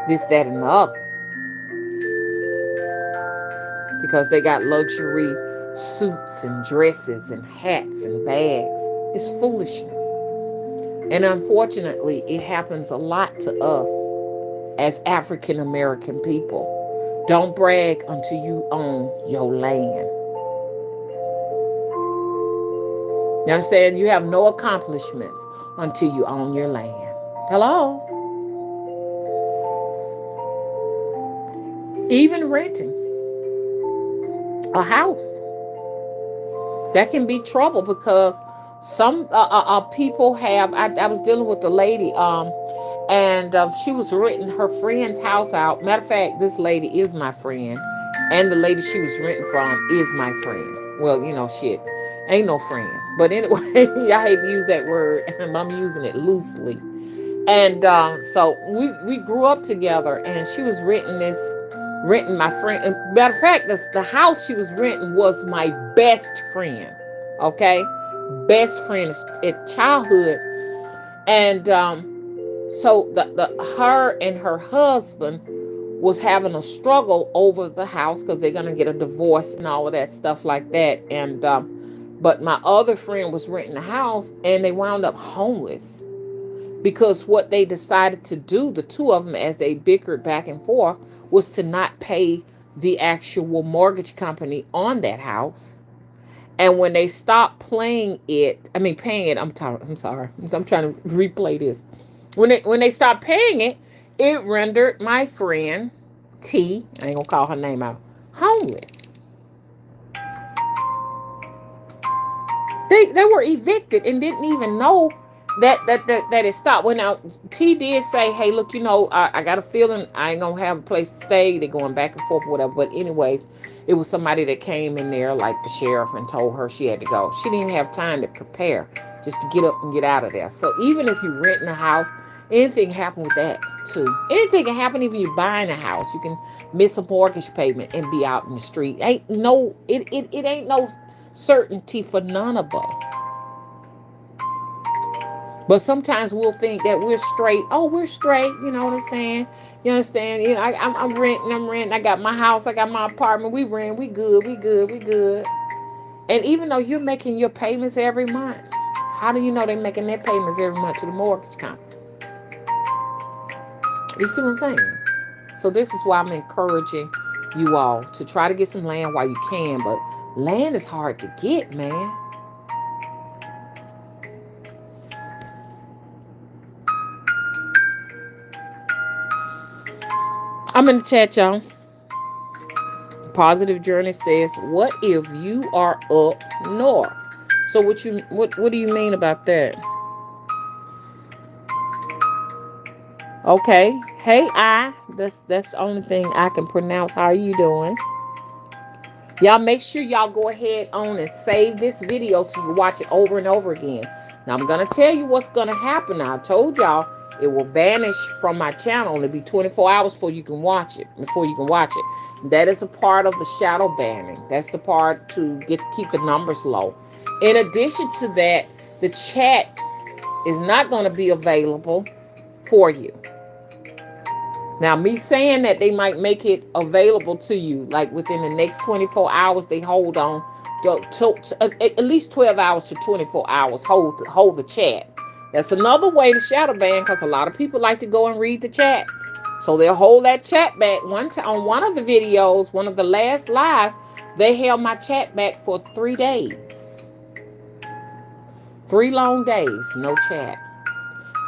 this, that, and the other. Because they got luxury suits and dresses and hats and bags. It's foolishness. And unfortunately, it happens a lot to us as African American people. Don't brag until you own your land. You understand? You have no accomplishments until you own your land. Hello? Even renting a house, that can be trouble because some people have. I was dealing with a lady, and she was renting her friend's house out. Matter of fact, this lady is my friend, and the lady she was renting from is my friend. Well, shit, ain't no friends, but anyway, I hate to use that word, and I'm using it loosely. And so we grew up together, and she was renting my friend. Matter of fact, the house she was renting was my best friend. Okay, best friend at childhood, and so her and her husband was having a struggle over the house because they're gonna get a divorce and all of that stuff like that. And but my other friend was renting a house, and they wound up homeless because what they decided to do, the two of them, as they bickered back and forth, was to not pay the actual mortgage company on that house. And when they stopped paying it, I'm sorry. I'm trying to replay this. When they stopped paying it, it rendered my friend T, I ain't gonna call her name out, homeless. They were evicted and didn't even know that it stopped. When now T did say, hey, look, I got a feeling I ain't gonna have a place to stay. They're going back and forth, whatever. But anyways, it was somebody that came in there, like the sheriff, and told her she had to go. She didn't even have time to prepare, just to get up and get out of there. So even if you rent in a house, anything happen with that too. Anything can happen if you buying a house. You can miss a mortgage payment and be out in the street. It ain't no certainty for none of us. But sometimes we'll think that we're straight. Oh, we're straight. You know what I'm saying? You understand? I'm renting. I'm renting. I got my house. I got my apartment. We rent. We good. We good. We good. And even though you're making your payments every month, how do you know they're making their payments every month to the mortgage company? You see what I'm saying? So this is why I'm encouraging you all to try to get some land while you can. But land is hard to get, man. I'm in the chat, y'all. Positive Journey says, "What if you are up north?" So what do you mean about that? Okay. Hey, that's the only thing I can pronounce. How are you doing? Y'all make sure y'all go ahead on and save this video so you can watch it over and over again. Now I'm gonna tell you what's gonna happen. Now I told y'all it will vanish from my channel. It'll be 24 hours before you can watch it. That is a part of the shadow banning. That's the part to keep the numbers low. In addition to that, the chat is not going to be available for you. Now, me saying that they might make it available to you, like within the next 24 hours, they hold on to at least 12 hours to 24 hours, hold the chat. That's another way to shadow ban, because a lot of people like to go and read the chat. So they'll hold that chat back. On one of the videos, one of the last lives, they held my chat back for 3 days. 3 long days, no chat.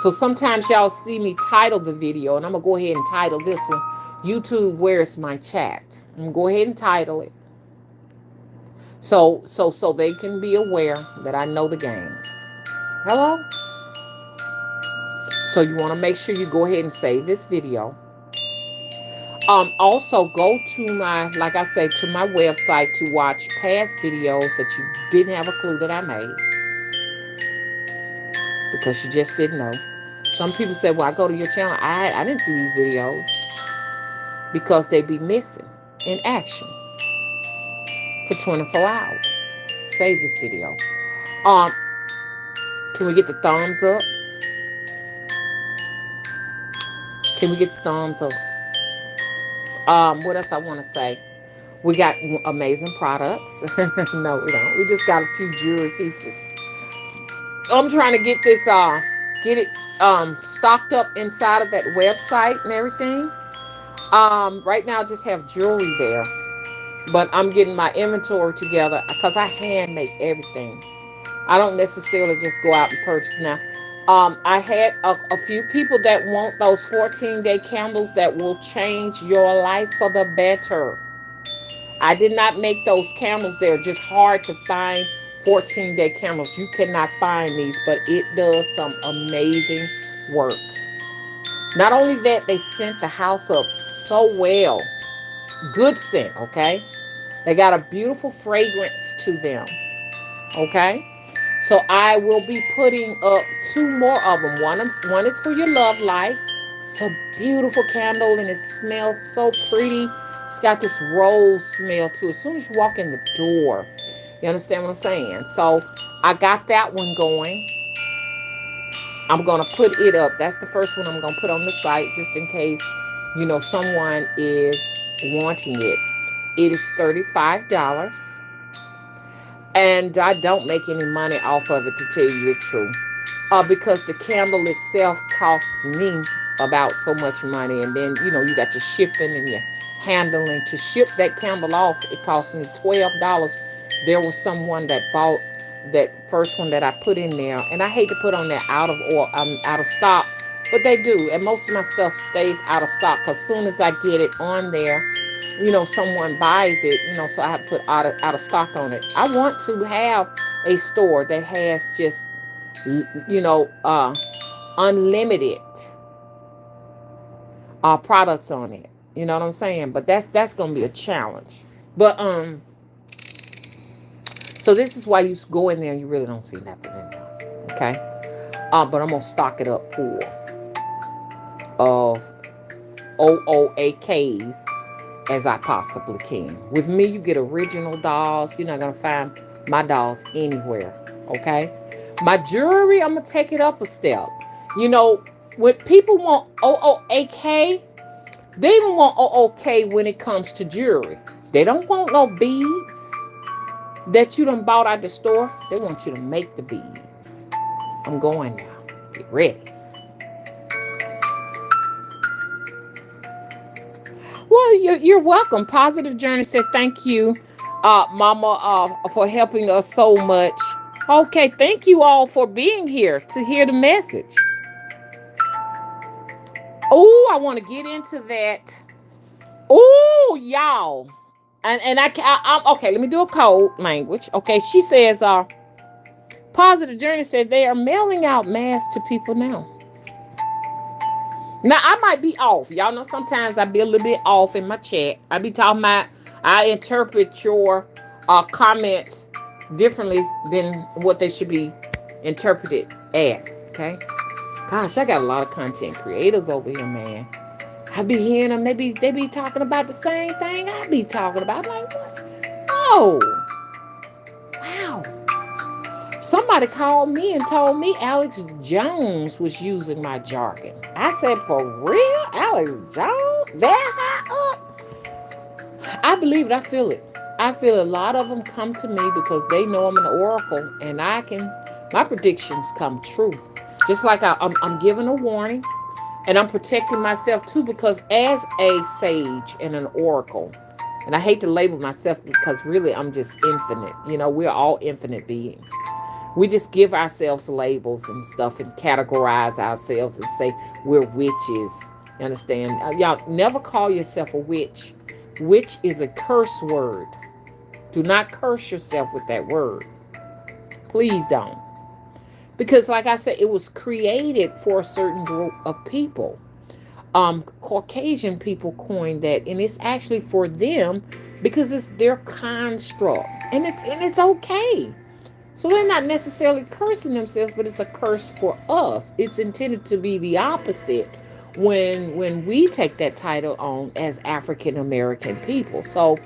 So sometimes y'all see me title the video, and I'm going to go ahead and title this one, YouTube, Where's My Chat? I'm going to go ahead and title it. So they can be aware that I know the game. Hello? So you want to make sure you go ahead and save this video. Also go to like I say, to my website to watch past videos that you didn't have a clue that I made, because you just didn't know. Some people said, well, I go to your channel. I didn't see these videos, because they be missing in action for 24 hours. Save this video. Can we get the thumbs up? Can we get the thumbs up? What else I want to say? We got amazing products. No, we don't. We just got a few jewelry pieces. I'm trying to get this get it stocked up inside of that website and everything. Right now I just have jewelry there, but I'm getting my inventory together because I hand make everything. I don't necessarily just go out and purchase now. I had a few people that want those 14-day candles that will change your life for the better. I did not make those candles. They're just hard to find 14-day candles. You cannot find these, but it does some amazing work. Not only that, they scent the house up so well. Good scent, okay? They got a beautiful fragrance to them, okay? So I will be putting up 2 more of them. One is for your love life. It's a beautiful candle, and it smells so pretty. It's got this rose smell too. As soon as you walk in the door, you understand what I'm saying? So I got that one going. I'm going to put it up. That's the first one I'm going to put on the site, just in case, someone is wanting it. It is $35. And I don't make any money off of it, to tell you the truth. Because the candle itself costs me about so much money. And then, you got your shipping and your handling. To ship that candle off, it cost me $12. There was someone that bought that first one that I put in there. And I hate to put on that out of stock. But they do. And most of my stuff stays out of stock. Because as soon as I get it on there, someone buys it, so I have to put out of stock on it. I want to have a store that has just you know, unlimited products on it. You know what I'm saying? But that's gonna be a challenge. But so this is why you go in there and you really don't see nothing in there. Okay. But I'm gonna stock it up full of OOAKs as I possibly can. With me, you get original dolls. You're not gonna find my dolls anywhere. Okay. My jewelry, I'm gonna take it up a step. You know, when people want OOAK, they even want OOK when it comes to jewelry. They don't want no beads that you done bought at the store. They want you to make the beads. I'm going now. Get ready. Well, you're welcome. Positive Journey said thank you, Mama, for helping us so much. Okay, thank you all for being here to hear the message. Oh, I want to get into that. Oh, y'all. And I'm okay, let me do a code language. Okay, she says, Positive Journey said they are mailing out masks to people now. Now, I might be off. Y'all know sometimes I be a little bit off in my chat. I be talking about, I interpret your comments differently than what they should be interpreted as. Okay? Gosh, I got a lot of content creators over here, man. I be hearing them. They be talking about the same thing I be talking about. I'm like, what? Oh, wow. Somebody called me and told me Alex Jones was using my jargon. I said, for real? Alex Jones? That high up? I believe it. I feel it. I feel a lot of them come to me because they know I'm an oracle and my predictions come true. Just like I'm giving a warning and I'm protecting myself too because as a sage and an oracle, and I hate to label myself because really I'm just infinite. You know, we're all infinite beings. We just give ourselves labels and stuff and categorize ourselves and say we're witches. You understand? Y'all never call yourself a witch. Witch is a curse word. Do not curse yourself with that word. Please don't. Because like I said, it was created for a certain group of people. Caucasian people coined that, and it's actually for them because it's their construct. And it's okay. So they're not necessarily cursing themselves, but it's a curse for us. It's intended to be the opposite when we take that title on as African American people. So,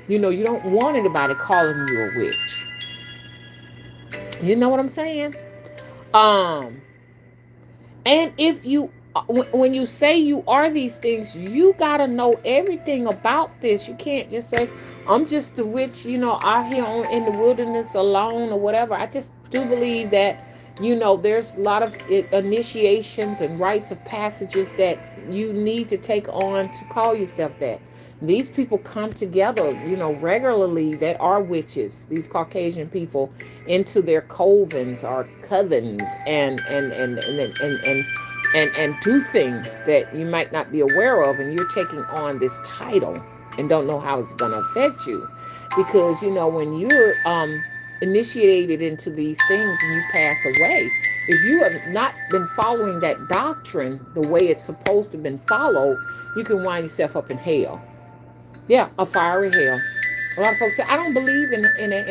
you know, you don't want anybody calling you a witch. You know what I'm saying? Um, and if you when you say you are these things, you gotta know everything about this. You can't just say, I'm just a witch, you know, out here in the wilderness alone or whatever. I just do believe that, you know, there's a lot of initiations and rites of passages that you need to take on to call yourself that. These people come together, you know, regularly that are witches, these Caucasian people, into their covens or covens and do things that you might not be aware of, and you're taking on this title and don't know how it's going to affect you. Because, you know, when you're initiated into these things and you pass away, if you have not been following that doctrine the way it's supposed to have been followed, you can wind yourself up in hell. Yeah, a fiery hell. A lot of folks say, I don't believe in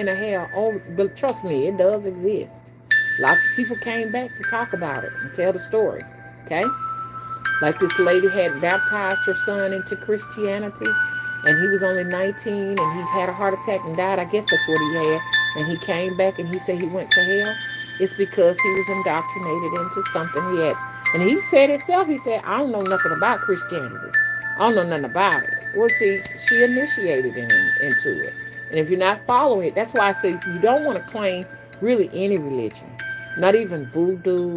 a hell. Oh, but trust me, it does exist. Lots of people came back to talk about it and tell the story. Okay? Like this lady had baptized her son into Christianity, and he was only 19, and he had a heart attack and died. I guess that's what he had. And he came back and he said he went to hell. It's because he was indoctrinated into something he had. And he said himself, he said, I don't know nothing about Christianity. I don't know nothing about it. Well, see, she initiated him into it. And if you're not following it, that's why I say you don't want to claim really any religion. Not even voodoo,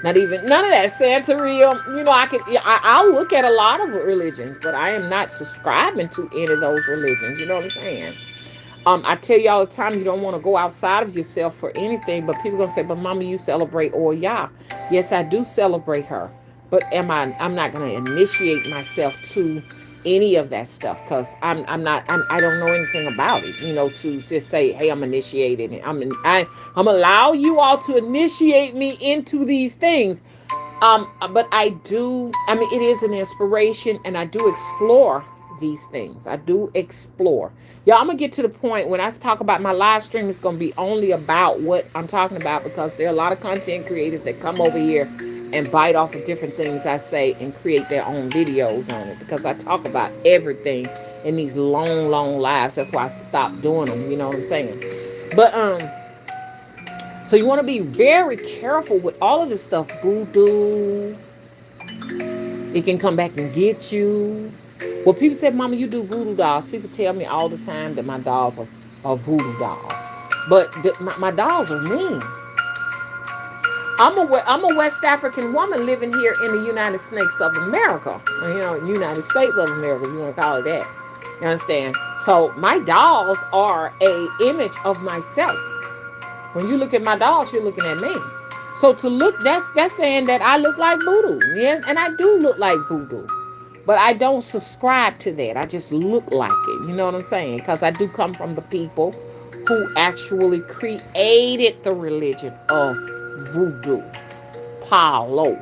not even none of that Santeria. You know, I'll look at a lot of religions, but I am not subscribing to any of those religions. You know what I'm saying? I tell you all the time, you don't want to go outside of yourself for anything. But people gonna say, "But Mama, you celebrate Oya." Yes, I do celebrate her. But I'm not gonna initiate myself to any of that stuff because I don't know anything about it. To just say, hey, I'm initiated, and I'm allow you all to initiate me into these things. But I do. I mean, it is an inspiration, and I do explore these things. I do explore. Yeah, I'm gonna get to the point when I talk about my live stream. It's gonna be only about what I'm talking about because there are a lot of content creators that come over here and bite off of different things I say and create their own videos on it because I talk about everything in these long, long lives. That's why I stopped doing them. You know what I'm saying? But so you want to be very careful with all of this stuff. Voodoo, it can come back and get you. Well, people say, Mama, you do voodoo dolls. People tell me all the time that my dolls are voodoo dolls. But my dolls are mean. I'm a West African woman living here in the United States of America. United States of America, you want to call it that. You understand? So my dolls are a image of myself. When you look at my dolls, you're looking at me. So to look, that's saying that I look like voodoo. Yeah, and I do look like voodoo. But I don't subscribe to that. I just look like it. You know what I'm saying? Because I do come from the people who actually created the religion of voodoo, Palo,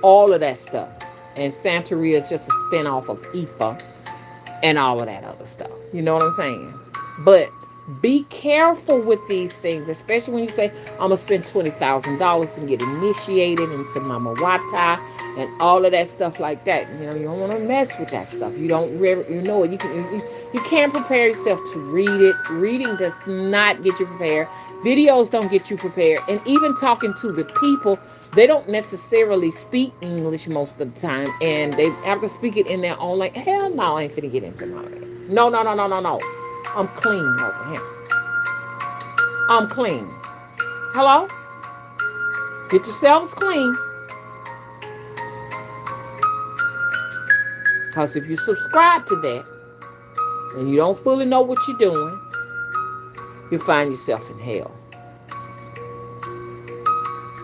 all of that stuff. And Santeria is just a spinoff of Ifa and all of that other stuff. You know what I'm saying? But be careful with these things, especially when you say, I'm going to spend $20,000 and get initiated into Mama Wata and all of that stuff like that. You don't want to mess with that stuff. You don't, you can't prepare yourself to read it. Reading does not get you prepared. Videos don't get you prepared. And even talking to the people, they don't necessarily speak English most of the time, and they have to speak it in their own language. Hell no, I ain't finna get into my head. No, no, no, no, no, no. I'm clean over here. I'm clean. Hello? Get yourselves clean. Because if you subscribe to that and you don't fully know what you're doing, you'll find yourself in hell.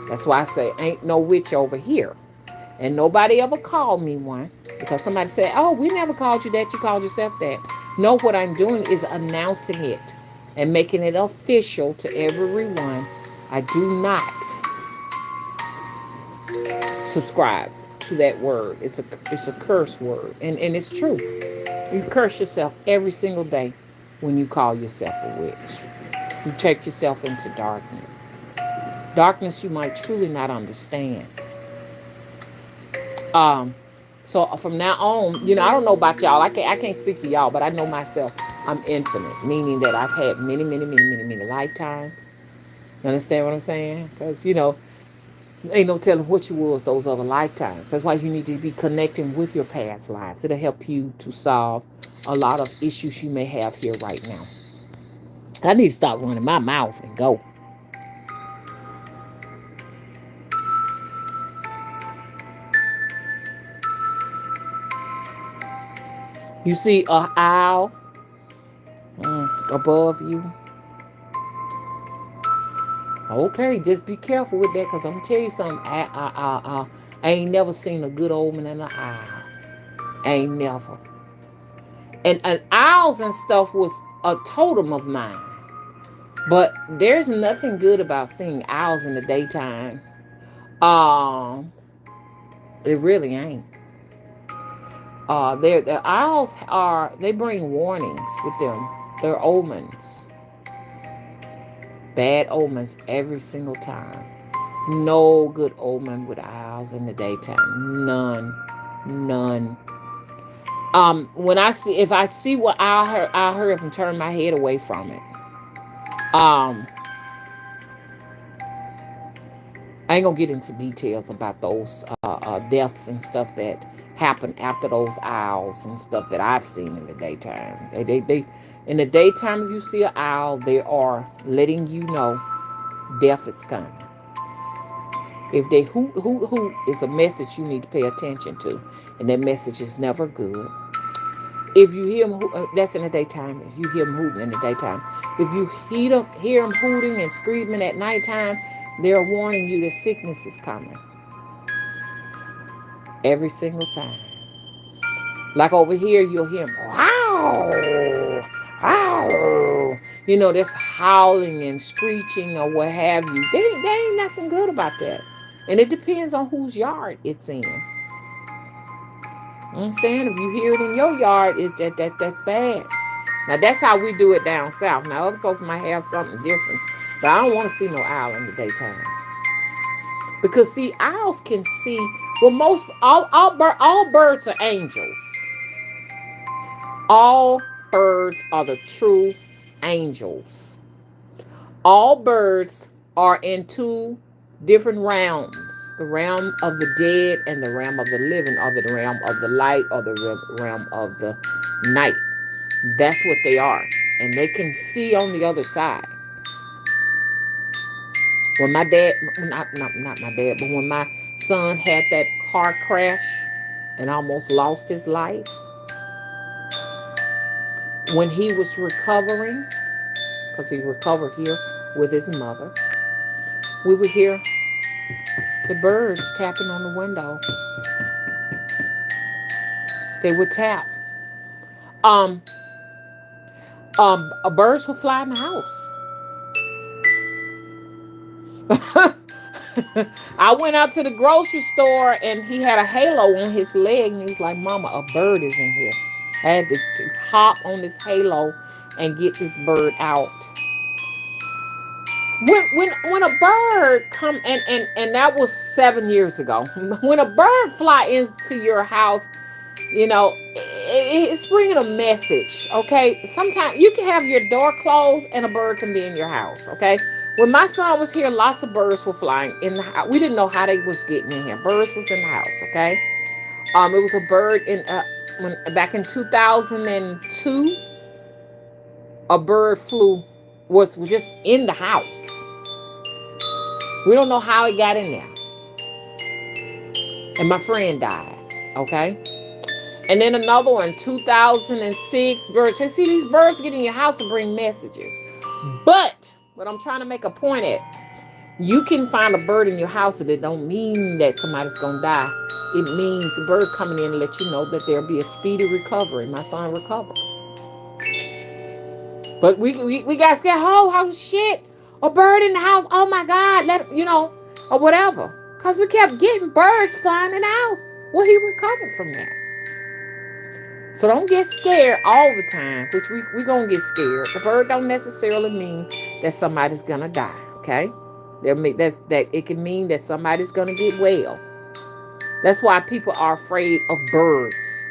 That's why I say, ain't no witch over here. And nobody ever called me one. Because somebody said, oh, we never called you that. You called yourself that. No, what I'm doing is announcing it and making it official to everyone. I do not subscribe to that word. It's a curse word. And it's true. You curse yourself every single day when you call yourself a witch. You take yourself into darkness. Darkness you might truly not understand. So from now on, I don't know about y'all. I can't speak for y'all, but I know myself. I'm infinite, meaning that I've had many, many, many, many, many lifetimes. You understand what I'm saying? Because, ain't no telling what you was those other lifetimes. That's why you need to be connecting with your past lives. It'll help you to solve a lot of issues you may have here right now. I need to stop running my mouth and go. You see a owl above you. Okay, just be careful with that, because I'm going to tell you something. I ain't never seen a good omen in an owl. Ain't never. And owls and stuff was a totem of mine. But there's nothing good about seeing owls in the daytime. It really ain't. The owls they bring warnings with them. They're omens. Bad omens every single time. No good omen with owls in the daytime. None. If I see what I'll hurry up and turn my head away from it. I ain't gonna get into details about those deaths and stuff that happen after those owls and stuff that I've seen in the daytime. They in the daytime, if you see an owl, they are letting you know death is coming. If they hoot, it's a message you need to pay attention to, and that message is never good. If you hear them, that's in the daytime. If you hear them hooting in the daytime. If you hear them hooting and screaming at nighttime, they're warning you that sickness is coming. Every single time. Like over here, you'll hear them, wow, wow. You know, this howling and screeching or what have you. They ain't nothing good about that. And it depends on whose yard it's in. Understand? If you hear it in your yard, is that's bad. Now that's how we do it down south. Now other folks might have something different, but I don't want to see no owl in the daytime because see, owls can see. Well, most all birds are angels. All birds are the true angels. All birds are in two different realms: the realm of the dead and the realm of the living, or the realm of the light or the realm of the night. That's what they are. And they can see on the other side. When my dad, not my dad, but when my son had that car crash and almost lost his life, when he was recovering, because he recovered here with his mother, we would hear the birds tapping on the window. They would tap. Um, Birds would fly in the house. I went out to the grocery store and he had a halo on his leg and he was like, Mama, a bird is in here. I had to hop on this halo and get this bird out. When a bird come and that was 7 years ago. When a bird fly into your house, you know, it's bringing a message, okay? Sometimes you can have your door closed and a bird can be in your house, okay? When my son was here, lots of birds were flying in the house. We didn't know how they was getting in here. Birds was in the house, okay? It was a bird back in 2002. A bird was just in the house. We don't know how it got in there. And my friend died, okay? And then another one, 2006, birds. See, these birds get in your house and bring messages. But what I'm trying to make a point at, you can find a bird in your house and it don't mean that somebody's going to die. It means the bird coming in to let you know that there'll be a speedy recovery. My son recovered. But we got scared. Oh, shit. A bird in the house. Oh, my God. Or whatever. Because we kept getting birds flying in the house. Well, he recovered from that. So don't get scared all the time, which we going to get scared. The bird don't necessarily mean that somebody's going to die, okay? That it can mean that somebody's going to get well. That's why people are afraid of birds.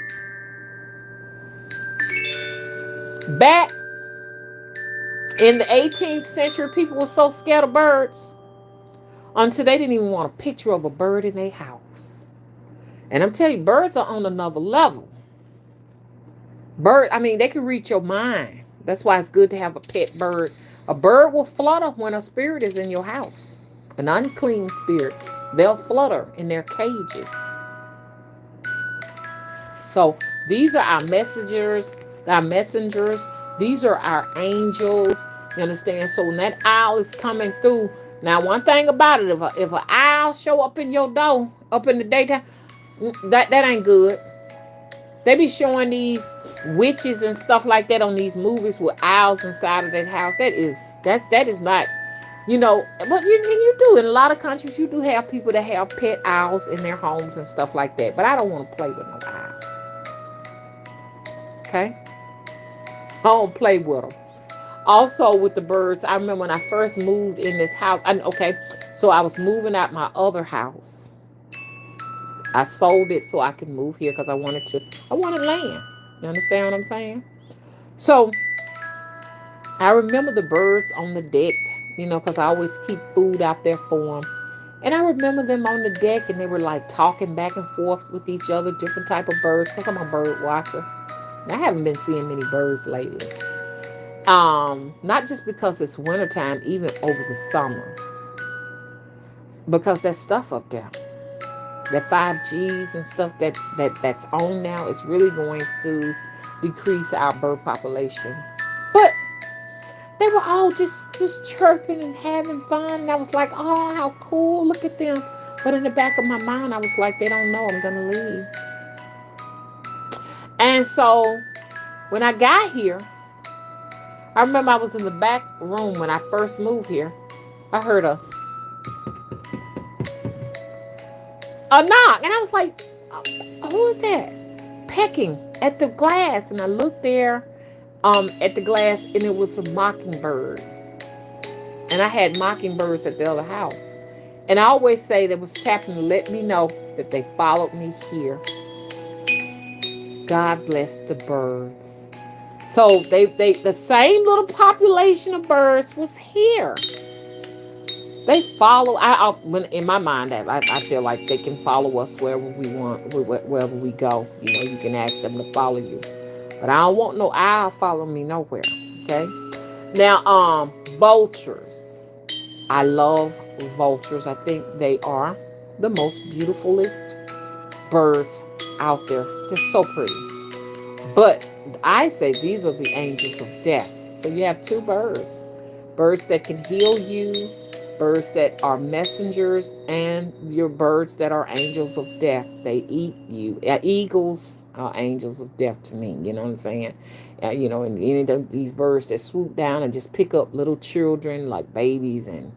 Back in the 18th century, people were so scared of birds until they didn't even want a picture of a bird in their house. And I'm telling you, birds are on another level. They can reach your mind. That's why it's good to have a pet bird. A bird will flutter when a spirit is in your house. An unclean spirit. They'll flutter in their cages. So these are our messengers. These are our angels. You understand? So when that owl is coming through. Now, one thing about it, if an owl show up in your door, up in the daytime, that ain't good. They be showing these witches and stuff like that on these movies with owls inside of that house. That is not, but you do in a lot of countries. You do have people that have pet owls in their homes and stuff like that. But I don't want to play with no owl. Okay, I don't play with them. Also with the birds, I remember when I first moved in this house. So I was moving out my other house. I sold it so I could move here because I wanted land. You understand what I'm saying? So I remember the birds on the deck, because I always keep food out there for them. And I remember them on the deck and they were like talking back and forth with each other, different type of birds, because I'm a bird watcher. And I haven't been seeing many birds lately. Not just because it's wintertime, even over the summer. Because that stuff up there, that 5Gs and stuff that's on now is really going to decrease our bird population. But they were all just chirping and having fun. And I was like, oh, how cool. Look at them. But in the back of my mind, I was like, they don't know I'm going to leave. And so when I got here, I remember I was in the back room when I first moved here. I heard a knock, and I was like, who is that? Pecking at the glass. And I looked there at the glass, and it was a mockingbird. And I had mockingbirds at the other house. And I always say they was tapping to let me know that they followed me here. God bless the birds. So the same little population of birds was here. They follow. In my mind, I feel like they can follow us wherever we want, wherever we go. You know, you can ask them to follow you, but I don't want no owl follow me nowhere. Okay. Now, vultures. I love vultures. I think they are the most beautifulest birds out there. They're so pretty. But I say these are the angels of death. So you have two birds. Birds that can heal you, birds that are messengers, and your birds that are angels of death. They eat you. Eagles are angels of death to me. You know what I'm saying? And any of these birds that swoop down and just pick up little children like babies and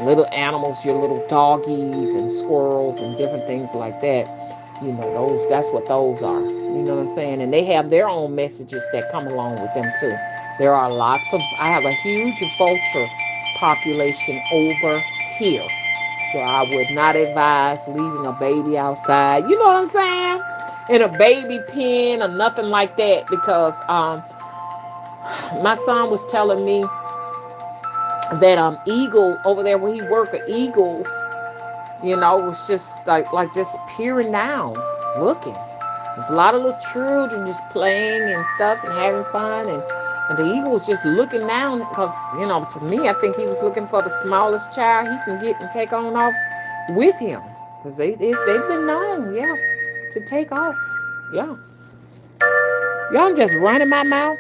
little animals, your little doggies and squirrels and different things like that. That's what those are. You know what I'm saying? And they have their own messages that come along with them too. There are I have a huge vulture population over here. So I would not advise leaving a baby outside. You know what I'm saying? In a baby pen or nothing like that, because my son was telling me that eagle over there where he worked, an eagle, was just like just peering down, looking. There's a lot of little children just playing and stuff and having fun, and the eagle was just looking down because, to me, I think he was looking for the smallest child he can get and take on off with him, because they've been known, yeah, to take off, yeah. Y'all, I'm just running my mouth.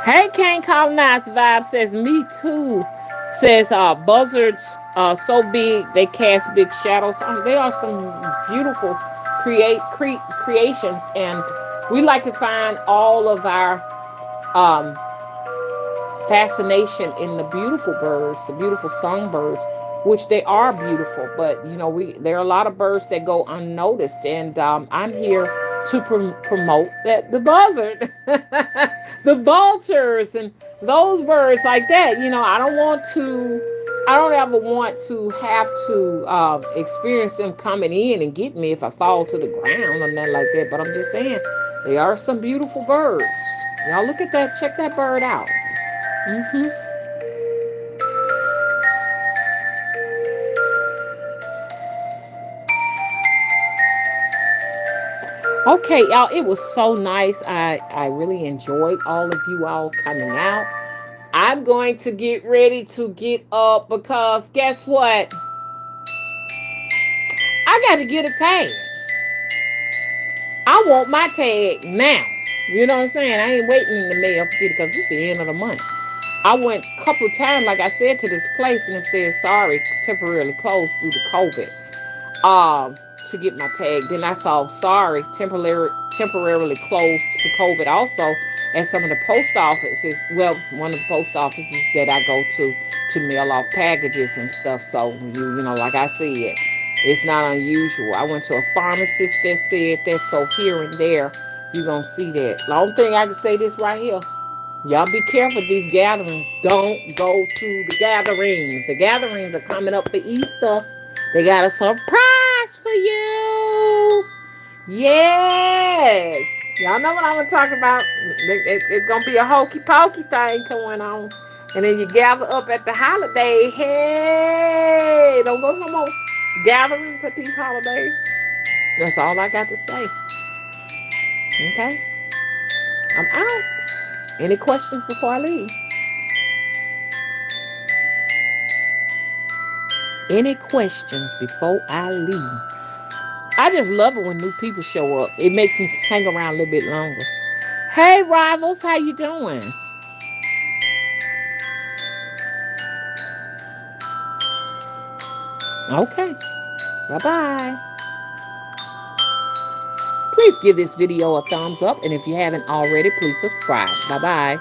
Hey, Can't Colonize Vibe says, me too. Says, buzzards so big they cast big shadows. They are some beautiful creations, and we like to find all of our um, fascination in the beautiful birds, the beautiful songbirds, which they are beautiful. But there are a lot of birds that go unnoticed, and I'm here to promote the buzzard, the vultures, and those birds like that. I don't ever want to have to experience them coming in and get me if I fall to the ground or nothing like that. But I'm just saying, they are some beautiful birds. Y'all look at that. Check that bird out. Mm-hmm. Okay, y'all, it was so nice. I really enjoyed all of you all coming out. I'm going to get ready to get up because guess what? I got to get a tag. I want my tag now. You know what I'm saying? I ain't waiting in the mail because it's the end of the month. I went a couple of times, like I said, to this place, and it says, sorry, temporarily closed due to COVID. To get my tag. Then I saw, sorry, temporarily closed for COVID also at some of the post offices. Well, one of the post offices that I go to mail off packages and stuff. So like I said, it's not unusual. I went to a pharmacist that said that. So here and there, you're gonna see that. The only thing I can say this right here. Y'all be careful with these gatherings. Don't go to the gatherings. The gatherings are coming up for Easter. They got a surprise for you. Yes. Y'all know what I'm going to talk about. It's going to be a hokey pokey thing going on. And then you gather up at the holiday. Hey, don't go to no more gatherings at these holidays. That's all I got to say. Okay. I'm out. Any questions before I leave? Any questions before I leave? I just love it when new people show up. It makes me hang around a little bit longer. Hey, Rivals, how you doing? Okay. Bye-bye. Please give this video a thumbs up. And if you haven't already, please subscribe. Bye-bye.